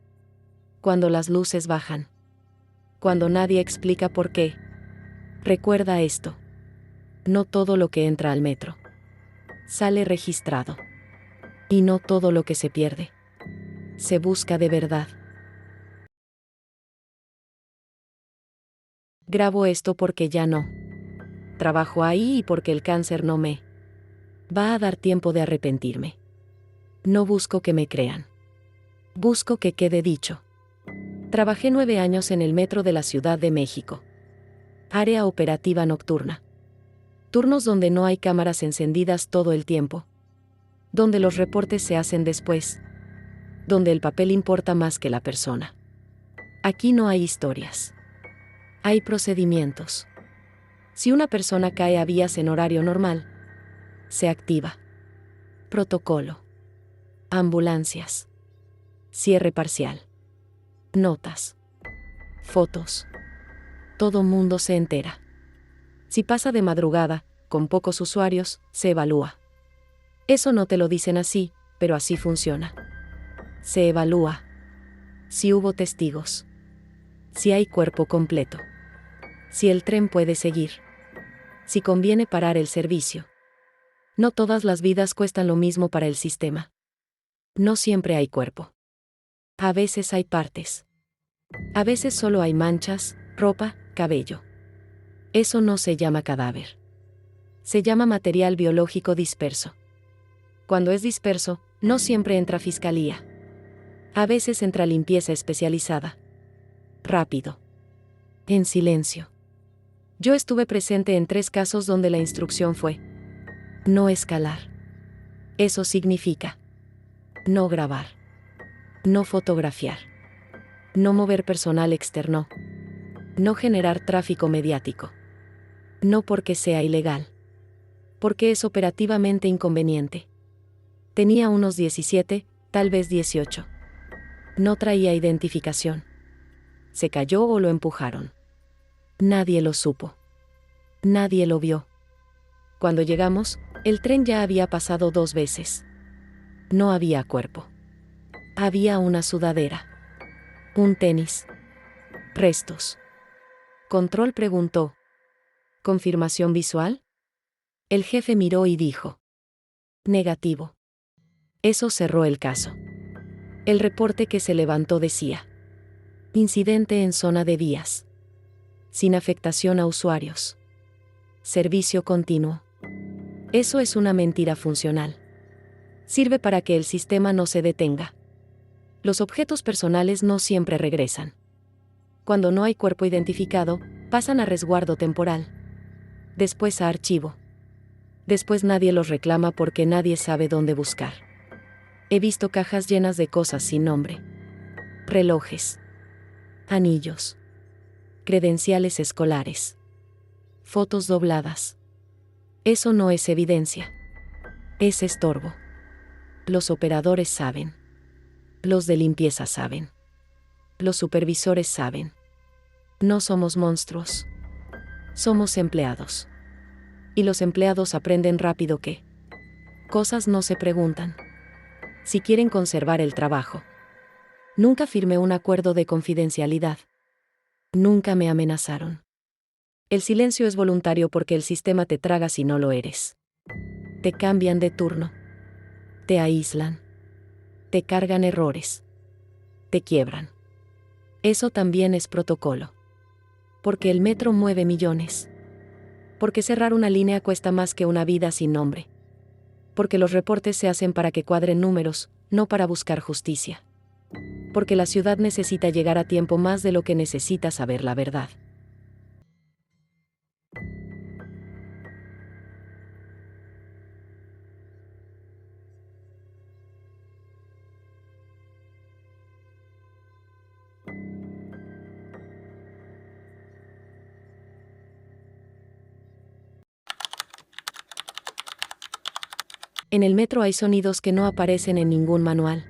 S1: Cuando las luces bajan. Cuando nadie explica por qué. Recuerda esto. No todo lo que entra al metro sale registrado. Y no todo lo que se pierde se busca de verdad. Grabo esto porque ya no trabajo ahí y porque el cáncer no me va a dar tiempo de arrepentirme. No busco que me crean. Busco que quede dicho. Trabajé 9 años en el metro de la Ciudad de México. Área operativa nocturna. Turnos donde no hay cámaras encendidas todo el tiempo. Donde los reportes se hacen después. Donde el papel importa más que la persona. Aquí no hay historias. Hay procedimientos. Si una persona cae a vías en horario normal, se activa. Protocolo. Ambulancias. Cierre parcial. Notas. Fotos. Todo mundo se entera. Si pasa de madrugada, con pocos usuarios, se evalúa. Eso no te lo dicen así, pero así funciona. Se evalúa. Si hubo testigos. Si hay cuerpo completo. Si el tren puede seguir. Si conviene parar el servicio. No todas las vidas cuestan lo mismo para el sistema. No siempre hay cuerpo. A veces hay partes. A veces solo hay manchas, ropa, cabello. Eso no se llama cadáver. Se llama material biológico disperso. Cuando es disperso, no siempre entra fiscalía. A veces entra limpieza especializada. Rápido. En silencio. Yo estuve presente en 3 casos donde la instrucción fue: no escalar. Eso significa no grabar. No fotografiar. No mover personal externo. No generar tráfico mediático. No porque sea ilegal. Porque es operativamente inconveniente. Tenía unos 17, tal vez 18. No traía identificación. Se cayó o lo empujaron. Nadie lo supo. Nadie lo vio. Cuando llegamos, el tren ya había pasado 2 veces. No había cuerpo. Había una sudadera. Un tenis. Restos. Control preguntó: ¿confirmación visual? El jefe miró y dijo: negativo. Eso cerró el caso. El reporte que se levantó decía: incidente en zona de vías. Sin afectación a usuarios. Servicio continuo. Eso es una mentira funcional. Sirve para que el sistema no se detenga. Los objetos personales no siempre regresan. Cuando no hay cuerpo identificado, pasan a resguardo temporal. Después a archivo. Después nadie los reclama porque nadie sabe dónde buscar. He visto cajas llenas de cosas sin nombre. relojes, anillos, credenciales escolares, fotos dobladas. Eso no es evidencia. Es estorbo. Los operadores saben. Los de limpieza saben. Los supervisores saben. No somos monstruos. Somos empleados. Y los empleados aprenden rápido que cosas no se preguntan. Si quieren conservar el trabajo. Nunca firmé un acuerdo de confidencialidad. Nunca me amenazaron. El silencio es voluntario porque el sistema te traga si no lo eres. Te cambian de turno. Te aíslan. Te cargan errores. Te quiebran. Eso también es protocolo. Porque el metro mueve millones. Porque cerrar una línea cuesta más que una vida sin nombre. Porque los reportes se hacen para que cuadren números, no para buscar justicia. Porque la ciudad necesita llegar a tiempo más de lo que necesita saber la verdad. En el metro hay sonidos que no aparecen en ningún manual.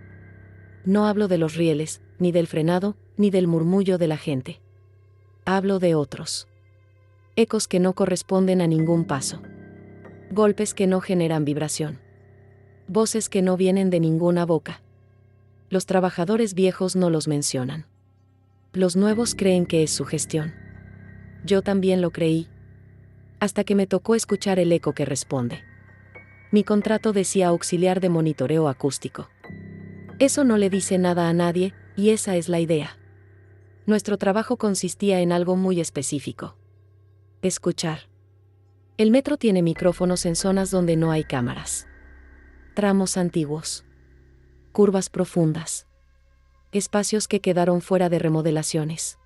S1: No hablo de los rieles, ni del frenado, ni del murmullo de la gente. Hablo de otros. Ecos que no corresponden a ningún paso. Golpes que no generan vibración. Voces que no vienen de ninguna boca. Los trabajadores viejos no los mencionan. Los nuevos creen que es su gestión. Yo también lo creí. Hasta que me tocó escuchar el eco que responde. Mi contrato decía auxiliar de monitoreo acústico. Eso no le dice nada a nadie, y esa es la idea. Nuestro trabajo consistía en algo muy específico. Escuchar. El metro tiene micrófonos en zonas donde no hay cámaras. Tramos antiguos. Curvas profundas. Espacios que quedaron fuera de remodelaciones.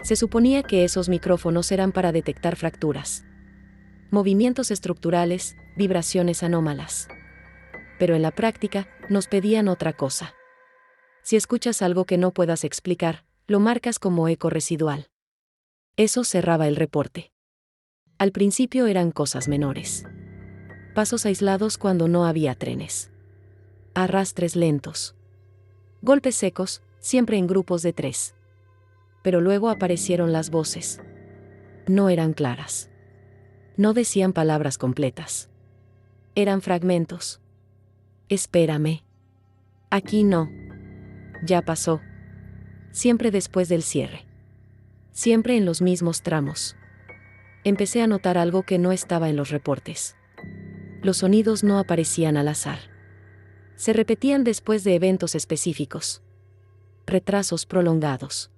S1: Se suponía que esos micrófonos eran para detectar fracturas. Movimientos estructurales, vibraciones anómalas. Pero en la práctica, nos pedían otra cosa. Si escuchas algo que no puedas explicar, lo marcas como eco residual. Eso cerraba el reporte. Al principio eran cosas menores. Pasos aislados cuando no había trenes. Arrastres lentos. Golpes secos, siempre en grupos de 3. Pero luego aparecieron las voces. No eran claras. No decían palabras completas. Eran fragmentos. Espérame. Aquí no. Ya pasó. Siempre después del cierre. Siempre en los mismos tramos. Empecé a notar algo que no estaba en los reportes. Los sonidos no aparecían al azar. Se repetían después de eventos específicos. Retrasos prolongados.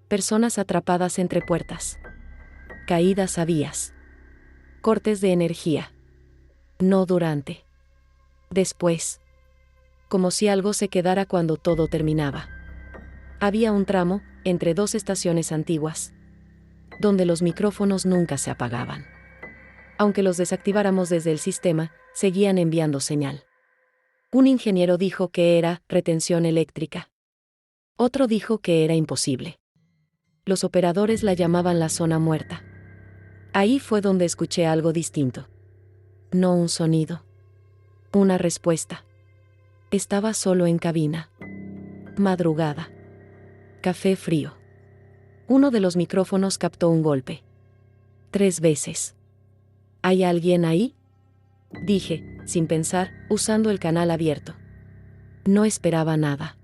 S1: Personas atrapadas entre puertas. Caídas a vías. Cortes de energía. No durante. Después. Como si algo se quedara cuando todo terminaba. Había un tramo, entre 2 estaciones antiguas, donde los micrófonos nunca se apagaban. Aunque los desactiváramos desde el sistema, seguían enviando señal. Un ingeniero dijo que era retención eléctrica. Otro dijo que era imposible. Los operadores la llamaban la zona muerta. Ahí fue donde escuché algo distinto. No un sonido. Una respuesta. Estaba solo en cabina. Madrugada. Café frío. Uno de los micrófonos captó un golpe. 3 veces. ¿Hay alguien ahí?, dije, sin pensar, usando el canal abierto. No esperaba nada.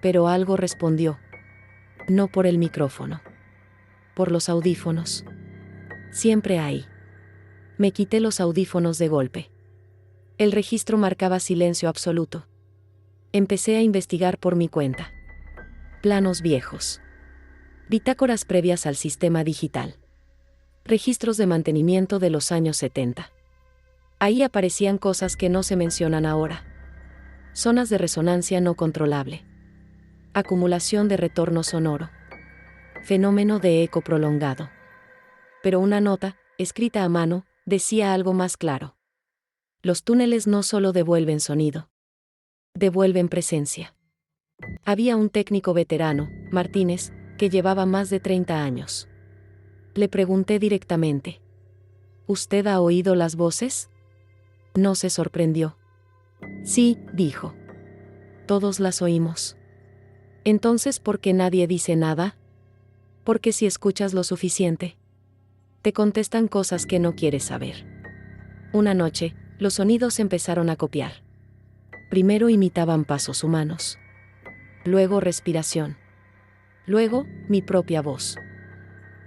S1: Pero algo respondió. No por el micrófono. Por los audífonos. Siempre hay. Me quité los audífonos de golpe. El registro marcaba silencio absoluto. Empecé a investigar por mi cuenta. Planos viejos. Bitácoras previas al sistema digital. Registros de mantenimiento de los años 70. Ahí aparecían cosas que no se mencionan ahora. Zonas de resonancia no controlable. Acumulación de retorno sonoro. Fenómeno de eco prolongado. Pero una nota, escrita a mano, decía algo más claro. Los túneles no solo devuelven sonido. Devuelven presencia. Había un técnico veterano, Martínez, que llevaba más de 30 años. Le pregunté directamente: ¿Usted ha oído las voces? No se sorprendió. Sí, dijo. Todos las oímos. Entonces, ¿por qué nadie dice nada? Porque si escuchas lo suficiente, te contestan cosas que no quieres saber. Una noche, los sonidos empezaron a copiar. Primero imitaban pasos humanos. Luego respiración. Luego, mi propia voz.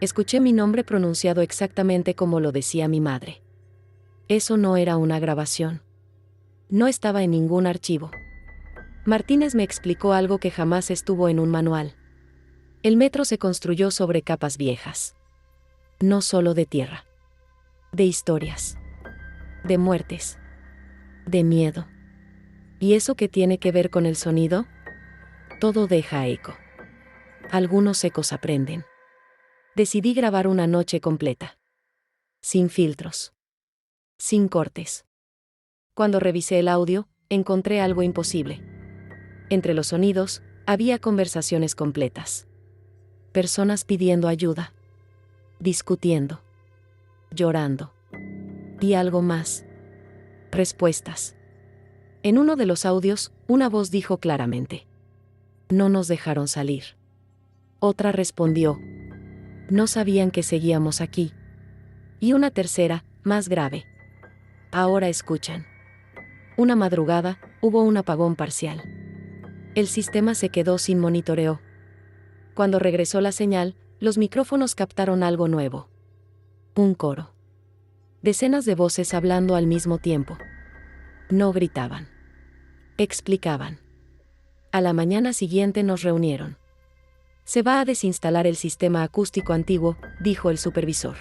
S1: Escuché mi nombre pronunciado exactamente como lo decía mi madre. Eso no era una grabación. No estaba en ningún archivo. Martínez me explicó algo que jamás estuvo en un manual. El metro se construyó sobre capas viejas. No solo de tierra. De historias. De muertes. De miedo. ¿Y eso qué tiene que ver con el sonido? Todo deja eco. Algunos ecos aprenden. Decidí grabar una noche completa. Sin filtros. Sin cortes. Cuando revisé el audio, encontré algo imposible. Entre los sonidos, había conversaciones completas. Personas pidiendo ayuda. Discutiendo. Llorando. Y algo más. Respuestas. En uno de los audios, una voz dijo claramente: no nos dejaron salir. Otra respondió: no sabían que seguíamos aquí. Y una tercera, más grave: ahora escuchan. Una madrugada, hubo un apagón parcial. El sistema se quedó sin monitoreo. Cuando regresó la señal, los micrófonos captaron algo nuevo. Un coro. Decenas de voces hablando al mismo tiempo. No gritaban. Explicaban. A la mañana siguiente nos reunieron. Se va a desinstalar el sistema acústico antiguo, dijo el supervisor.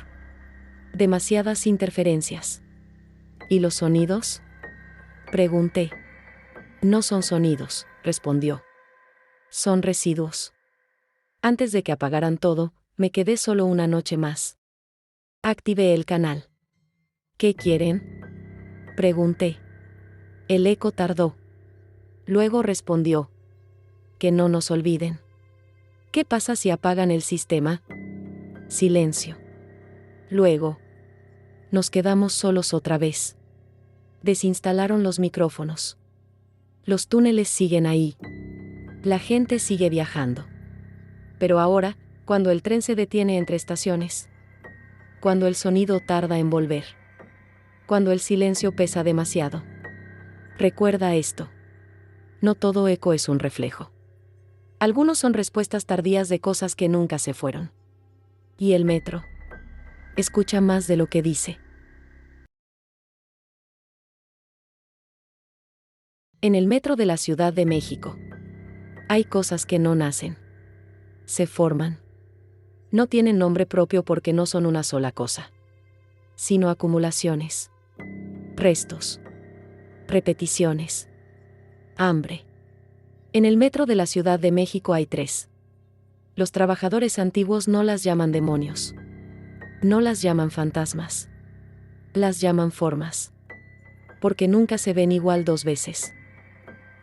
S1: Demasiadas interferencias. ¿Y los sonidos? Pregunté. No son sonidos, respondió. Son residuos. Antes de que apagaran todo, me quedé solo una noche más. Activé el canal. ¿Qué quieren? Pregunté. El eco tardó. Luego respondió: que no nos olviden. ¿Qué pasa si apagan el sistema? Silencio. Luego, nos quedamos solos otra vez. Desinstalaron los micrófonos. Los túneles siguen ahí. La gente sigue viajando. Pero ahora, cuando el tren se detiene entre estaciones. Cuando el sonido tarda en volver. Cuando el silencio pesa demasiado. Recuerda esto. No todo eco es un reflejo. Algunos son respuestas tardías de cosas que nunca se fueron. Y el metro escucha más de lo que dice. En el metro de la Ciudad de México hay cosas que no nacen. Se forman. No tienen nombre propio porque no son una sola cosa, sino acumulaciones. Restos. Repeticiones. Hambre. En el metro de la Ciudad de México hay 3. Los trabajadores antiguos no las llaman demonios. No las llaman fantasmas. Las llaman formas. Porque nunca se ven igual 2 veces.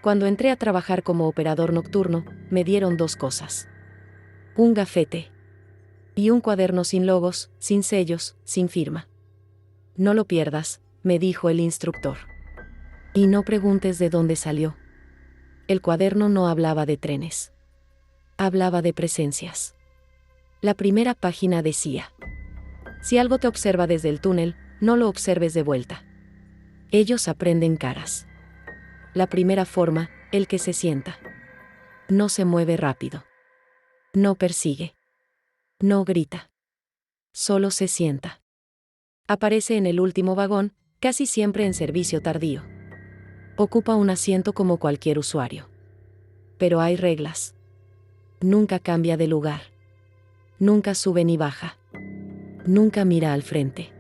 S1: Cuando entré a trabajar como operador nocturno, me dieron 2 cosas. Un gafete. Y un cuaderno sin logos, sin sellos, sin firma. No lo pierdas, me dijo el instructor. Y no preguntes de dónde salió. El cuaderno no hablaba de trenes. Hablaba de presencias. La primera página decía: si algo te observa desde el túnel, no lo observes de vuelta. Ellos aprenden caras. La primera forma, el que se sienta. No se mueve rápido. No persigue. No grita. Solo se sienta. Aparece en el último vagón, casi siempre en servicio tardío. Ocupa un asiento como cualquier usuario. Pero hay reglas. Nunca cambia de lugar. Nunca sube ni baja. Nunca mira al frente.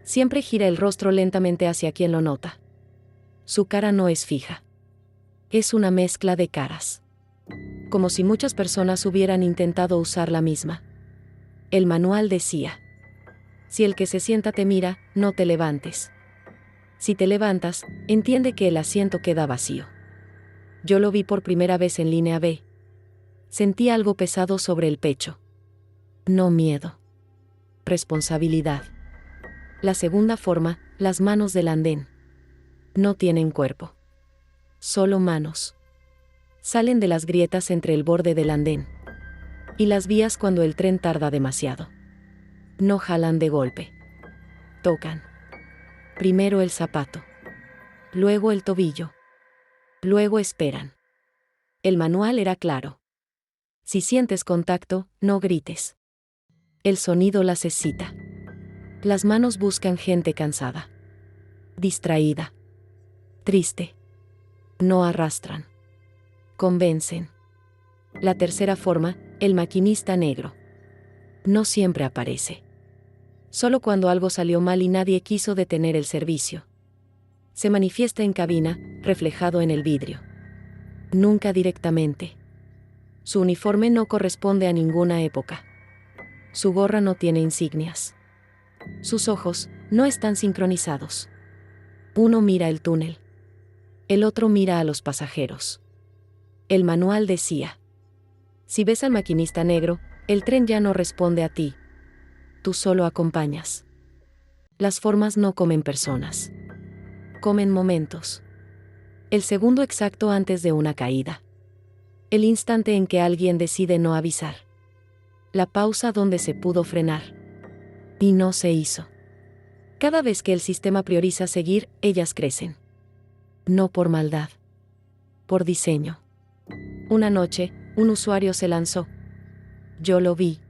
S1: Siempre gira el rostro lentamente hacia quien lo nota. Su cara no es fija. Es una mezcla de caras. Como si muchas personas hubieran intentado usar la misma. El manual decía: si el que se sienta te mira, no te levantes. Si te levantas, entiende que el asiento queda vacío. Yo lo vi por primera vez en línea B. Sentí algo pesado sobre el pecho. No miedo. Responsabilidad. La segunda forma, las manos del andén. No tienen cuerpo. Solo manos. Salen de las grietas entre el borde del andén. Y las vías cuando el tren tarda demasiado. No jalan de golpe. Tocan. Primero el zapato. Luego el tobillo. Luego esperan. El manual era claro. Si sientes contacto, no grites. El sonido las excita. Las manos buscan gente cansada. Distraída. Triste. No arrastran. Convencen. La tercera forma, el maquinista negro. No siempre aparece. Solo cuando algo salió mal y nadie quiso detener el servicio. Se manifiesta en cabina, reflejado en el vidrio. Nunca directamente. Su uniforme no corresponde a ninguna época. Su gorra no tiene insignias. Sus ojos no están sincronizados. Uno mira el túnel. El otro mira a los pasajeros. El manual decía: si ves al maquinista negro, el tren ya no responde a ti. Tú solo acompañas. Las formas no comen personas. Comen momentos. El segundo exacto antes de una caída. El instante en que alguien decide no avisar. La pausa donde se pudo frenar. Y no se hizo. Cada vez que el sistema prioriza seguir, ellas crecen. No por maldad. Por diseño. Una noche, un usuario se lanzó. Yo lo vi.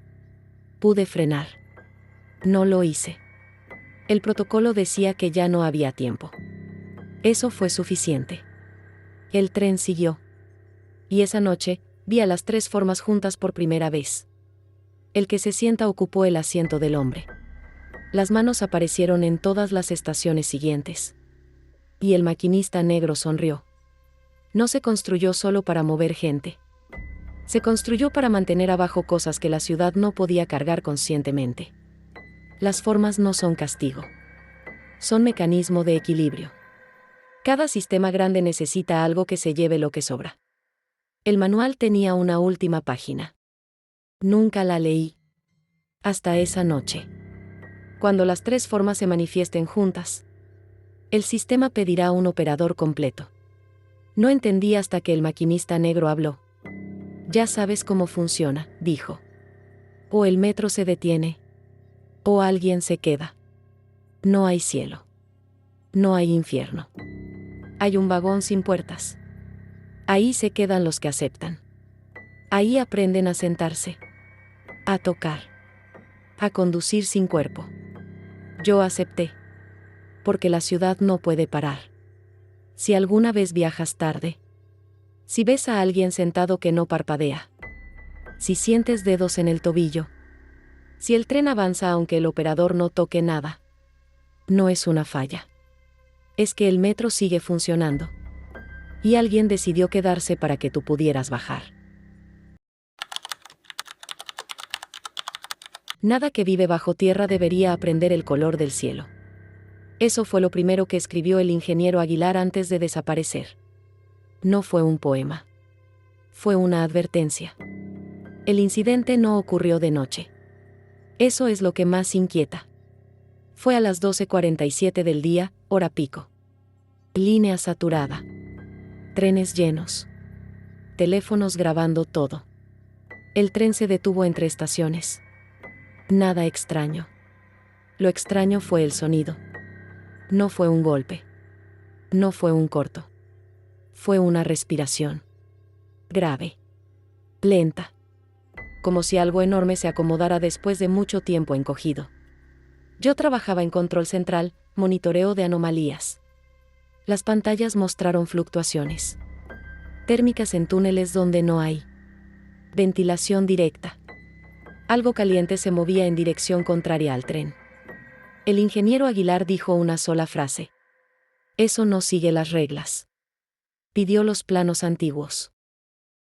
S1: Pude frenar. No lo hice. El protocolo decía que ya no había tiempo. Eso fue suficiente. El tren siguió. Y esa noche, vi a las tres formas juntas por primera vez. El que se sienta ocupó el asiento del hombre. Las manos aparecieron en todas las estaciones siguientes. Y el maquinista negro sonrió. No se construyó solo para mover gente. Se construyó para mantener abajo cosas que la ciudad no podía cargar conscientemente. Las formas no son castigo. Son mecanismo de equilibrio. Cada sistema grande necesita algo que se lleve lo que sobra. El manual tenía una última página. Nunca la leí. Hasta esa noche. Cuando las tres formas se manifiesten juntas, el sistema pedirá un operador completo. No entendí hasta que el maquinista negro habló. Ya sabes cómo funciona, dijo. O el metro se detiene, o alguien se queda. No hay cielo. No hay infierno. Hay un vagón sin puertas. Ahí se quedan los que aceptan. Ahí aprenden a sentarse. A tocar. A conducir sin cuerpo. Yo acepté. Porque la ciudad no puede parar. Si alguna vez viajas tarde. Si ves a alguien sentado que no parpadea. Si sientes dedos en el tobillo. Si el tren avanza aunque el operador no toque nada. No es una falla. Es que el metro sigue funcionando. Y alguien decidió quedarse para que tú pudieras bajar. Nada que vive bajo tierra debería aprender el color del cielo. Eso fue lo primero que escribió el ingeniero Aguilar antes de desaparecer. No fue un poema. Fue una advertencia. El incidente no ocurrió de noche. Eso es lo que más inquieta. Fue a las 12:47 del día, hora pico. Línea saturada. Trenes llenos. Teléfonos grabando todo. El tren se detuvo entre estaciones. Nada extraño. Lo extraño fue el sonido. No fue un golpe. No fue un corto. Fue una respiración. Grave. Lenta. Como si algo enorme se acomodara después de mucho tiempo encogido. Yo trabajaba en control central, monitoreo de anomalías. Las pantallas mostraron fluctuaciones térmicas en túneles donde no hay ventilación directa. Algo caliente se movía en dirección contraria al tren. El ingeniero Aguilar dijo una sola frase. Eso no sigue las reglas. Pidió los planos antiguos.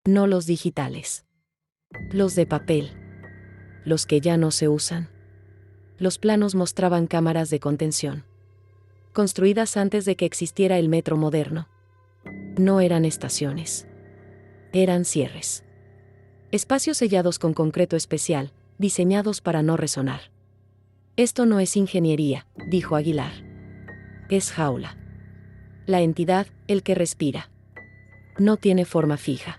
S1: No los digitales. Los de papel. Los que ya no se usan. Los planos mostraban cámaras de contención. Construidas antes de que existiera el metro moderno. No eran estaciones. Eran cierres. Espacios sellados con concreto especial, diseñados para no resonar. Esto no es ingeniería, dijo Aguilar. Es jaula. La entidad, el que respira. No tiene forma fija.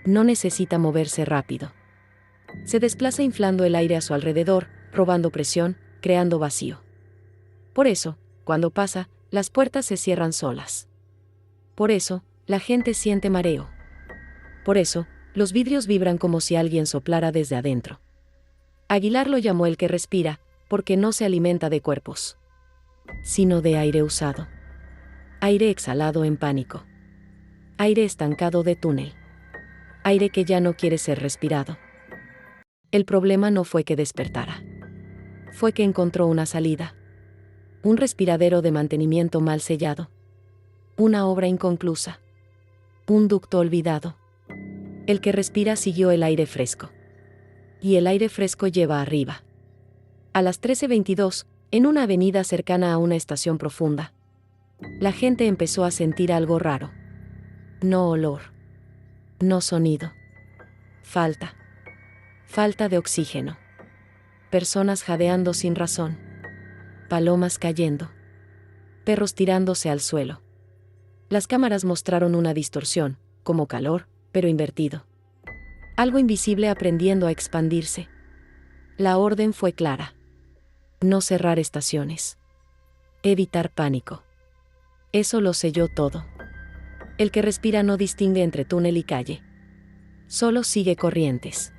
S1: No necesita moverse rápido. Se desplaza inflando el aire a su alrededor, robando presión, creando vacío. Por eso, cuando pasa, las puertas se cierran solas. Por eso, la gente siente mareo. Por eso, los vidrios vibran como si alguien soplara desde adentro. Aguilar lo llamó el que respira, porque no se alimenta de cuerpos, sino de aire usado. Aire exhalado en pánico. Aire estancado de túnel. Aire que ya no quiere ser respirado. El problema no fue que despertara. Fue que encontró una salida. Un respiradero de mantenimiento mal sellado. Una obra inconclusa. Un ducto olvidado. El que respira siguió el aire fresco. Y el aire fresco lleva arriba. A las 13:22, en una avenida cercana a una estación profunda, la gente empezó a sentir algo raro. No olor. No sonido. Falta. Falta de oxígeno. Personas jadeando sin razón. Palomas cayendo. Perros tirándose al suelo. Las cámaras mostraron una distorsión, como calor, pero invertido. Algo invisible aprendiendo a expandirse. La orden fue clara. No cerrar estaciones. Evitar pánico. Eso lo selló todo. El que respira no distingue entre túnel y calle. Solo sigue corrientes.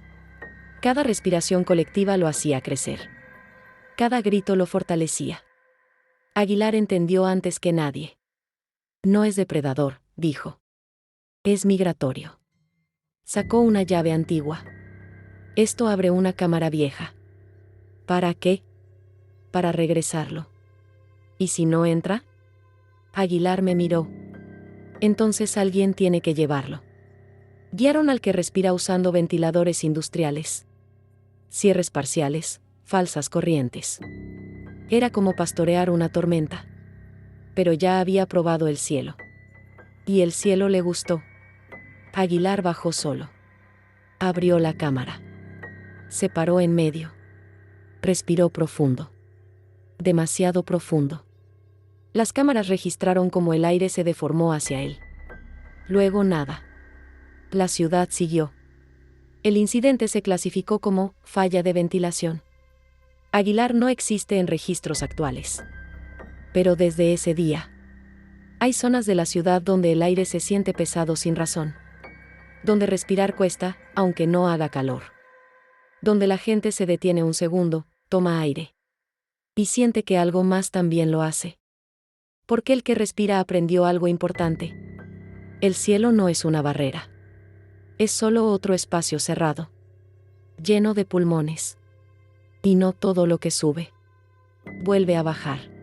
S1: Cada respiración colectiva lo hacía crecer. Cada grito lo fortalecía. Aguilar entendió antes que nadie. No es depredador, dijo. Es migratorio. Sacó una llave antigua. Esto abre una cámara vieja. ¿Para qué? Para regresarlo. ¿Y si no entra? Aguilar me miró. Entonces alguien tiene que llevarlo. Guiaron al que respira usando ventiladores industriales. Cierres parciales, falsas corrientes. Era como pastorear una tormenta. Pero ya había probado el cielo. Y el cielo le gustó. Aguilar bajó solo. Abrió la cámara. Se paró en medio. Respiró profundo. Demasiado profundo. Las cámaras registraron cómo el aire se deformó hacia él. Luego nada. La ciudad siguió. El incidente se clasificó como falla de ventilación. Aguilar no existe en registros actuales. Pero desde ese día, hay zonas de la ciudad donde el aire se siente pesado sin razón. Donde respirar cuesta, aunque no haga calor. Donde la gente se detiene un segundo, toma aire. Y siente que algo más también lo hace. Porque el que respira aprendió algo importante. El cielo no es una barrera. Es solo otro espacio cerrado. Lleno de pulmones. Y no todo lo que sube vuelve a bajar.